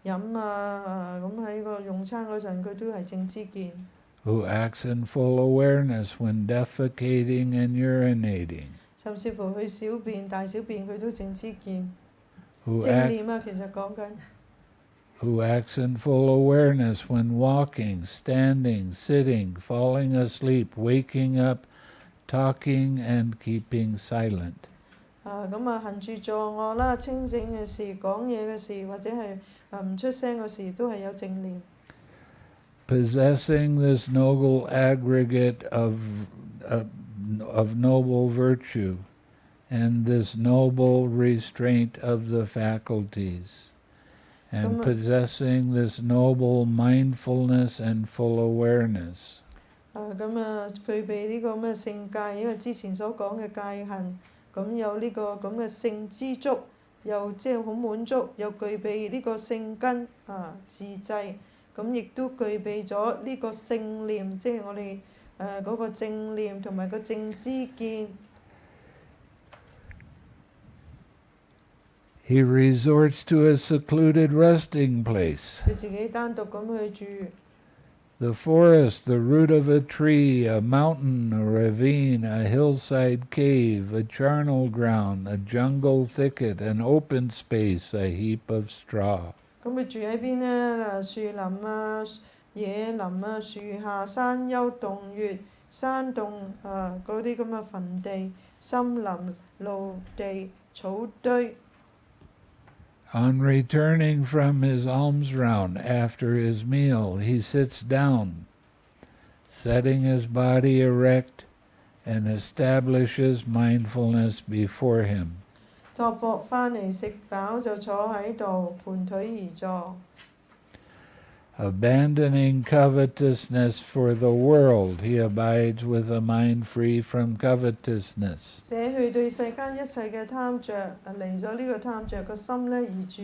飲喺個用餐嗰陣，佢都係正知見。Who acts in full awareness when defecating and urinating. 甚至乎去小便、大小便，佢都正知見。Who 正念其實講緊。Who acts in full awareness when walking, standing, sitting, falling asleep, waking up, talking and keeping silent. 行住坐臥啦，清醒嘅事、講嘢嘅事，或者係唔出聲嘅事，都係有正念。Possessing this noble aggregate of noble virtue and this noble restraint of the faculties. And possessing this noble mindfulness and full awareness. 具備呢個咁嘅性戒，因為之前所講嘅戒行，咁有呢個咁嘅性知足，又即係好滿足，又具備呢個性根自制，咁亦都具備咗呢個聖念，即係我哋嗰個正念同埋個正知見。He resorts to a secluded resting place. 佢自己單獨咁去住。The forest, the root of a tree, a mountain, a ravine, a hillside cave, a charnel ground, a jungle thicket, an open space, a heap of straw. 咁佢住喺邊呢？樹林啊、野林啊、樹下、山丘、洞穴、山洞嗰啲咁嘅墳地、森林、陸地、草堆。On returning from his alms round after his meal, he sits down, setting his body erect, and establishes mindfulness before him. 托缽返嚟食飽就坐喺度，盤腿而坐。Abandoning covetousness for the world, he abides with a mind free from covetousness. 捨去對世間一切嘅貪着，離咗呢個貪着個心呢而住。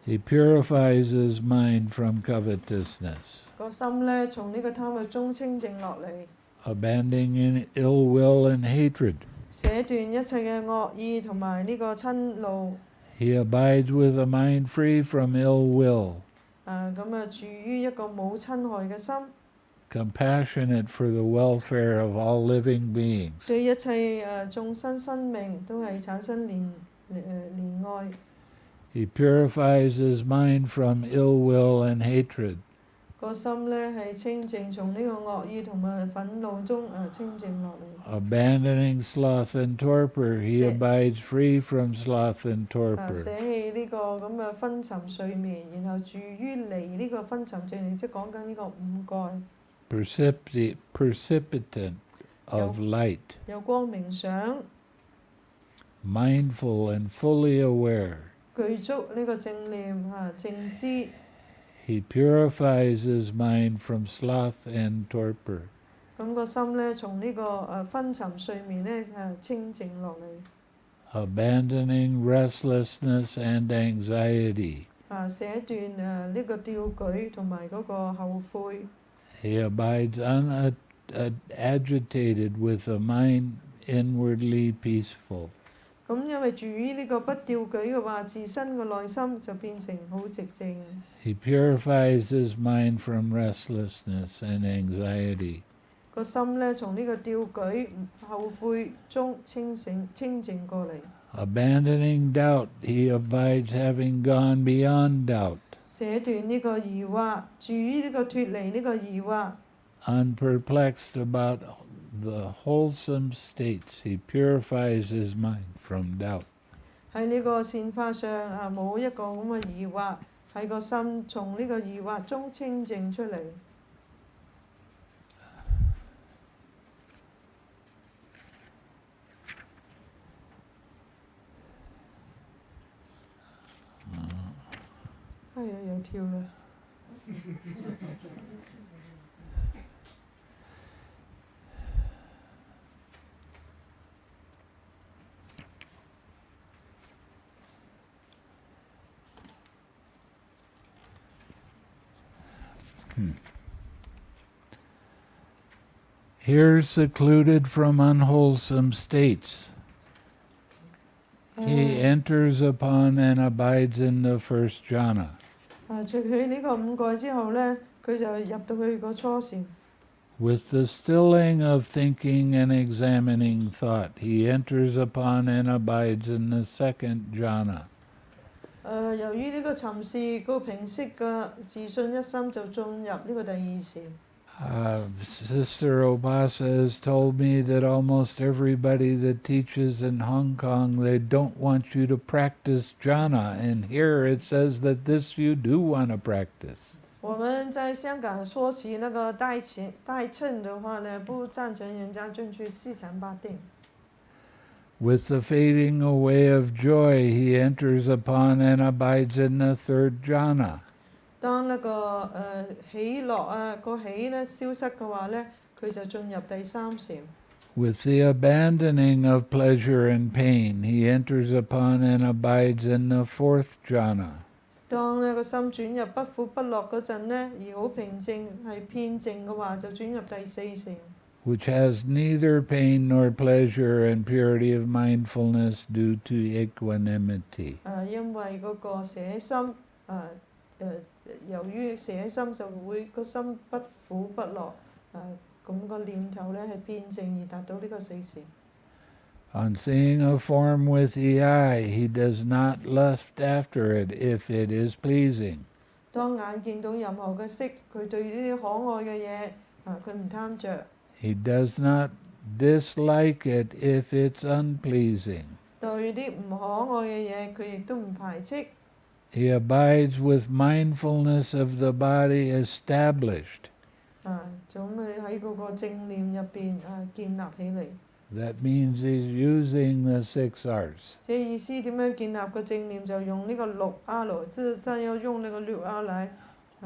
He purifies his mind from covetousness, 個心呢從呢個貪欲中清淨落嚟， abandoning ill will and hatred. 捨斷一切嘅惡意同埋呢個嗔怒。He abides with a mind free from ill will, 住於一個冇親害嘅心， compassionate for the welfare of all living beings. 對一切眾生生命都係產生憐愛。He purifies his mind from ill will and hatred, 個心呢係清淨，從呢個惡意同埋憤怒中清淨落嚟。 abandoning sloth and torpor. He abides free from sloth and 捨 torpor. 棄呢個咁嘅昏沉睡眠，然後住於離呢個昏沉睡眠，即係講緊呢個五蓋。Precipitant of light, 有光明想， mindful and fully aware. 具足呢個正念正知。 He purifies his mind from sloth and torpor. 咁個心呢，從呢個昏沉睡眠呢清淨落嚟。 abandoning restlessness and anxiety. 捨斷呢個吊舉同埋嗰個後悔。 He abides unagitated with a mind inwardly peaceful. 咁因為住於呢個不吊舉嘅話，自身個內心就變成好寂靜。 He purifies his mind from restlessness and anxiety. 個心呢，從呢個吊舉後悔中清淨過嚟。 Abandoning doubt, he abides having gone beyond doubt. 捨斷呢個疑惑，住於呢個脱離呢個疑惑。 Unperplexed about the wholesome states, he purifies his mind from doubt. 喺呢個善法上冇一個咁嘅疑惑，喺個心從呢個疑惑中清淨出嚟。又跳啦。Here, secluded from unwholesome states, he enters upon and abides in the first jhana. 除去呢個五蓋之後呢，佢就入到去個初禪。 With the stilling of thinking and examining thought, he enters upon and abides in the second jhana. 由於呢個沉思個平息嘅自信一心，就進入呢個第二禪。 Sister Obhasa has told me that almost everybody that teaches in Hong Kong, they don't want you to practice jhana, and here it says that this you do want to practice. 我們在香港說起那個代稱的話呢，不贊成人家進去四禪八定。 With the fading away of joy, he enters upon and abides in the third jhana. 當那個喜樂個喜呢消失嘅話呢，佢就進入第三禪。 With the abandoning of pleasure and pain, he enters upon and abides in the fourth jhana. 當呢個心轉入不苦不樂嗰陣呢，而好平靜係偏靜嘅話，就轉入第四成。which has neither pain nor pleasure and purity of mindfulness due to equanimity. 因為嗰個捨心由於捨心就會個心不苦不樂，咁個念頭呢係偏靜而達到呢個四成。On seeing a form with the eye, he does not lust after it if it is pleasing. 當眼見到任何嘅色，佢對呢啲可愛嘅嘢，佢唔貪着。He does not dislike it if it's unpleasing. 對啲唔可愛嘅嘢，佢亦都唔排斥。He abides with mindfulness of the body established. 咁佢喺嗰個正念入邊建立起嚟。That means he's using the 6 arts. 即係意思點樣建立個正念，就用呢個6 R 來，即係要用呢個6 R 嚟。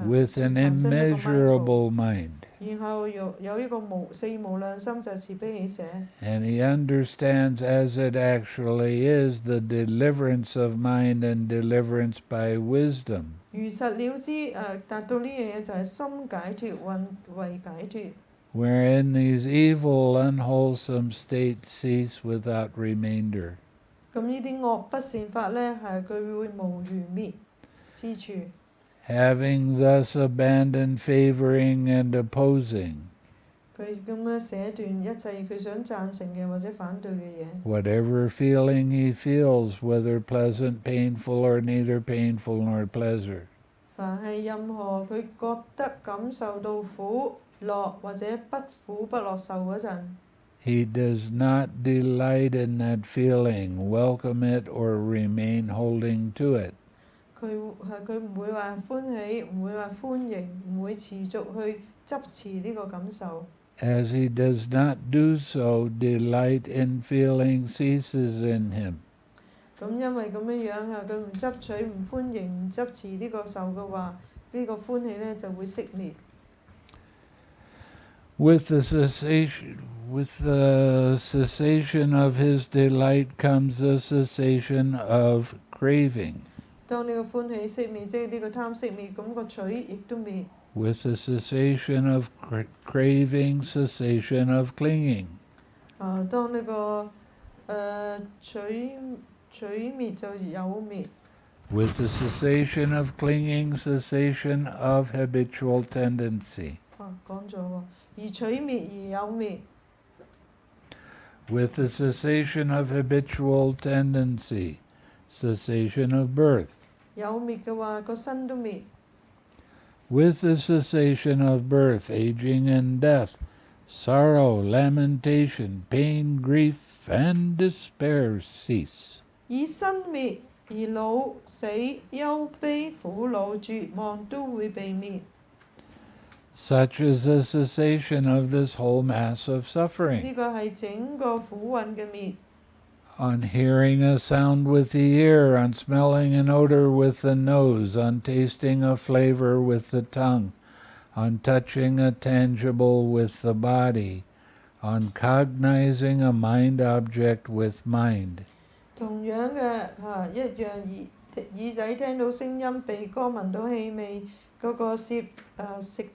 With an immeasurable mind. 然後有一個四無量心，就慈悲喜捨。And he understands as it actually is the deliverance of mind and deliverance by wisdom. 如實了知，達到呢樣嘢就係心解脫，運為解脫。Wherein these evil, unwholesome states cease without remainder. 咁呢啲惡不善法呢，係佢會無餘滅之處。Having thus abandoned favoring and opposing. 佢咁樣捨斷一切佢想贊成嘅或者反對嘅嘢。Whatever feeling he feels, whether pleasant, painful, or neither painful nor pleasure. 凡係任何佢覺得感受到苦樂或者不苦不樂受嗰陣， He does not delight in that feeling, welcome it, or remain holding to it. 佢唔會話歡喜，唔會話歡迎，唔會持續去執持呢個感受。As he does not do so, delight in feeling ceases in him. 咁因為咁樣佢唔執取、唔歡迎、唔執持呢個受嘅話，呢個歡喜呢就會熄滅。With the cessation of his delight comes the cessation of craving. 當呢個歡喜熄滅，即係呢個貪熄滅，咁個取亦都滅。With the cessation of craving, cessation of clinging. 當呢個取滅就有滅。With the cessation of clinging, cessation of habitual tendency. 講咗喎，而取滅而有滅。With the cessation of habitual tendency, cessation of birth. 有滅嘅話，個身都滅。With the cessation of birth, aging and death, sorrow, lamentation, pain, grief, and despair cease. 以身滅而老死憂悲苦惱絕望都會被滅。Such is the cessation of this whole mass of suffering. 呢個係整個苦運嘅滅。On hearing a sound with the ear, on smelling an odor with the nose, on tasting a flavor with the tongue, on touching a tangible with the body, on cognizing a mind object with mind. 同樣嘅一樣耳仔聽到聲音，鼻哥聞到氣味，嗰個食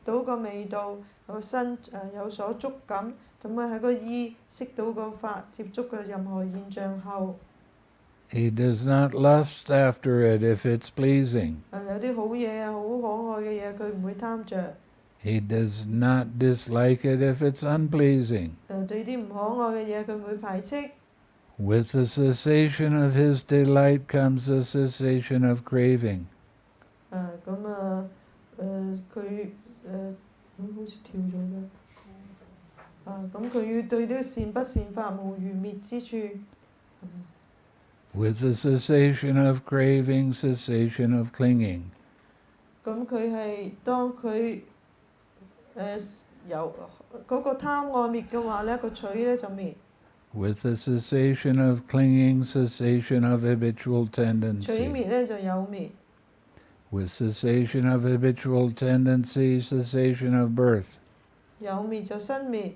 到個味道，個身有所觸感。咁喺個意識到個法接觸嘅任何現象後， He does not lust after it if it's pleasing. 有啲好嘢好可愛嘅嘢，佢唔會貪着。He does not dislike it if it's unpleasing. 對啲唔可愛嘅嘢，佢唔會排斥。With the cessation of his delight comes the cessation of craving. 佢好似跳咗嘅。咁佢要對呢個善不善法無餘滅之處。With the cessation of craving, cessation of clinging. 咁佢係當佢由嗰個貪愛滅嘅話呢，個取呢就滅。With the cessation of clinging, cessation of habitual 取 tendency. 滅呢就有滅。With cessation of habitual tendency, cessation of birth. 有滅就生滅。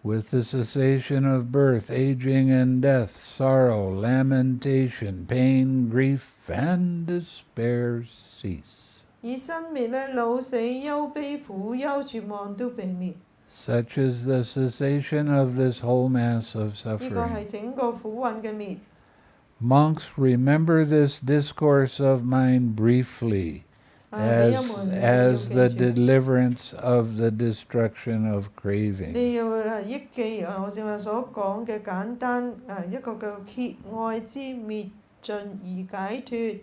With the cessation of birth, aging and death, sorrow, lamentation, pain, grief, and despair cease. 以生滅咧老死憂悲苦憂絕望都被滅。 Such is the cessation of this whole mass of 呢個係 suffering. 整個苦運嘅滅。 Monks, remember this discourse of mine briefly 你一門要 as the 記住， deliverance of the destruction of craving. 你要憶記我正話所講嘅簡單一個叫揭愛之滅盡而解脫。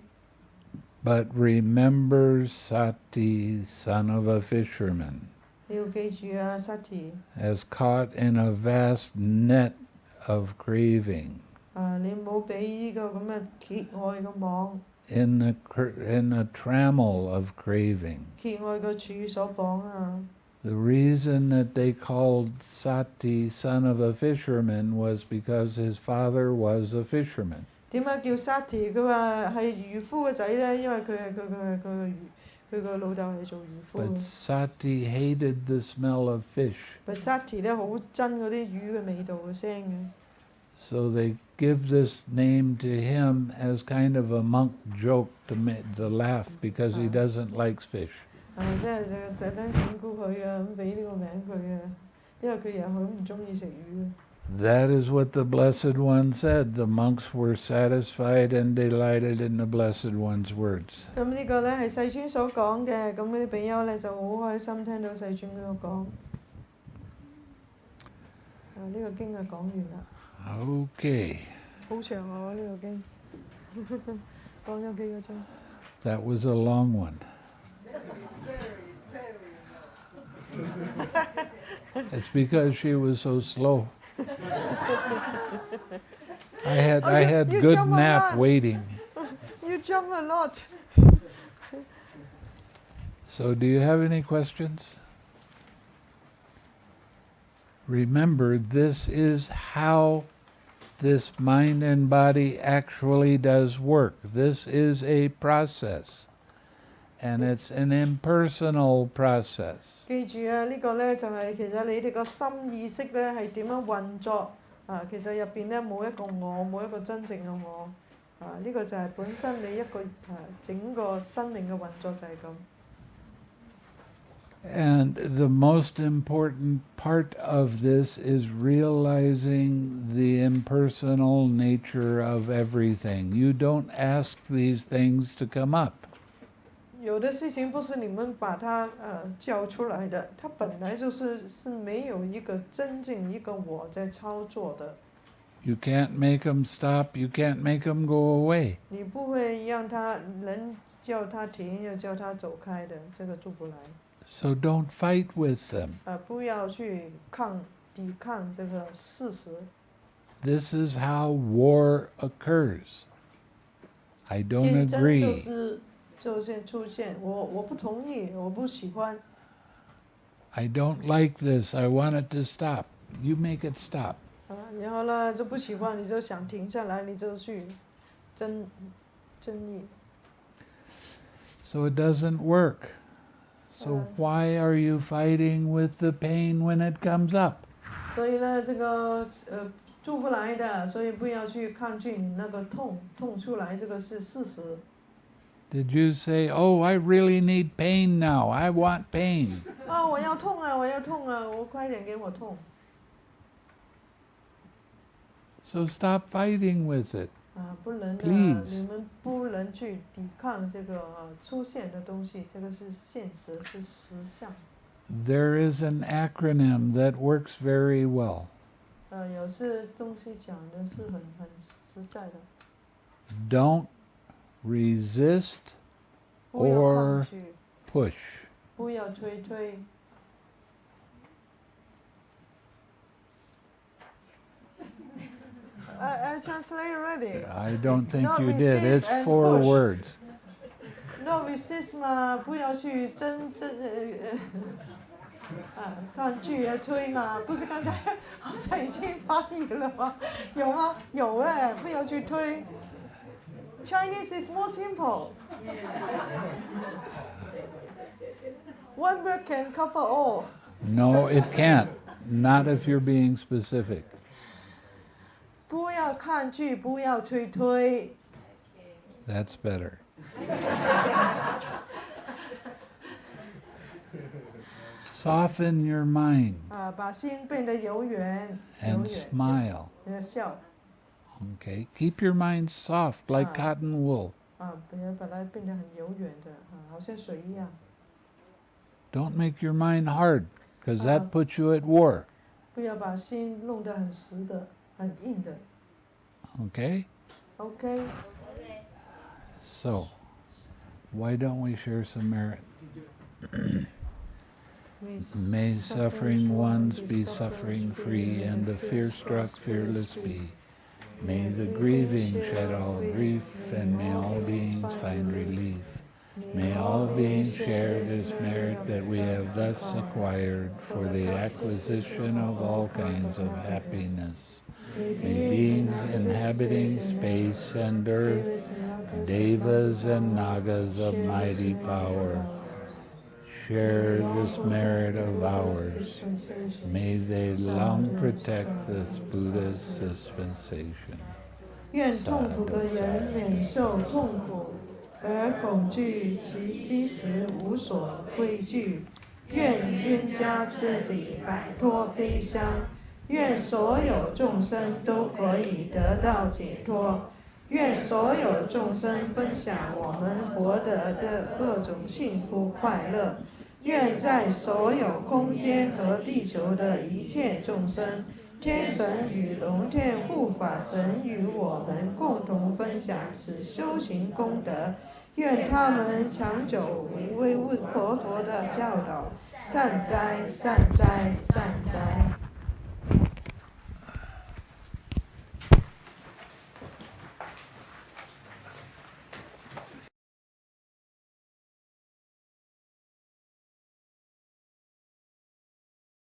But remember Sati, son of a fisherman, 你要記住啊 ，Sati as caught in a vast net of craving, 你唔好俾呢個咁嘅揭愛嘅網， in the trammel of craving. 揭愛嘅柱所綁啊。 The reason that they called Sati son of a fisherman was because his father was a fisherman. 點解叫 Sati？ 佢話係漁夫嘅仔咧，因為佢個老豆係做漁夫。 But Sati hated the smell of fish. But Sati 咧好憎嗰啲魚嘅味道嘅聲嘅。 So they give this name to him as kind of a monk joke to laugh because he doesn't like fish. 即係特登整蠱佢啊，咁俾呢個名佢啊，因為佢又好唔中意食魚。 That is what the Blessed One said. The monks were satisfied and delighted in the Blessed One's words. 咁呢個咧係世尊所講嘅，咁呢啲比丘咧就好開心聽到世尊嗰個講。呢個經就講完啦。 Okay. 好長喎呢個經，講咗幾個鐘。 That was a long one. It's because she was so slow. I had you good jump a nap lot. waiting. You jump a lot. So do you have any questions? Remember, this is how this mind and body actually does work. This is a process, and it's an impersonal process. 記住啊，呢個咧就係其實你哋個心意識咧係點樣運作其實入邊咧冇一個我，冇一個真正嘅我呢個就係本身你一個整個生命嘅運作就係咁。 And the most important part of this is realizing the impersonal nature of everything. You don't ask these things to come up. 有的事情不是你们把它叫出来的，它本来是没有一个真正一个我在操作的。 You can't make them stop. You can't make them go away. 你不会让他能叫他停，又叫他走开的，这个做不来。 So don't fight with them. 不要去抵抗这个事实。 This is how war occurs. I don't 竞争 agree. 就是出现，我不同意，我不喜欢。 I don't like this. I want it to stop. You make it stop. 然后呢就不喜欢，你就想停下来，你就去争议。 So it doesn't work. So why are you fighting with the pain when it comes up? 所以呢，这个做不来的，所以不要去抗拒你那个痛出来，这个是事实。 Did you say, oh, I really need pain now. I want pain. 我要痛啊，我要痛啊，我快点给我痛。 So stop fighting with it. 不能的， Please. 你们不能去抵抗这个出现的东西，这个是现实，是实相。 There is an acronym that works very well. 有些东西讲的是很实在的。 Don't resist 不要抗 or 拒， push. 不要推。I translate already. I don't think No you did. resist It's and 4 push. words. No resist 嘛，不要去抗拒推嘛，不是刚才好像已经翻译了吗？有吗？有不要去推。Chinese is more simple. One word can cover all. No, it can't. Not if you're being specific. 不要抗拒，不要推。 That's better. Soften your mind 把心变得柔软 and smile. 笑 Okay? Keep your mind soft like cotton wool. 不要把它变得很柔软的好像水一样。 Don't make your mind hard, because that puts you at war. 不要把心弄得很实的、很硬的。 Okay? OK。 So, why don't we share some merit? May suffering ones be suffering free, and the fear-struck fearless be. May the grieving shed all grief, and may all beings find relief. May all beings share this merit that we have thus acquired for the acquisition of all kinds of happiness. May beings inhabiting space and earth, devas and nagas of mighty power, share this merit of ours. May they long protect this Buddha's dispensation. 愿痛苦的人免受痛苦，而恐惧其积时无所畏惧。愿冤家彻底摆脱悲伤。愿所有众生都可以得到解脱。愿所有众生分享我们获得的各种幸福快乐。愿在所有空间和地球的一切众生，天神与龙天护法神与我们共同分享此修行功德。愿他们长久无畏佛陀的教导，善哉善哉善哉。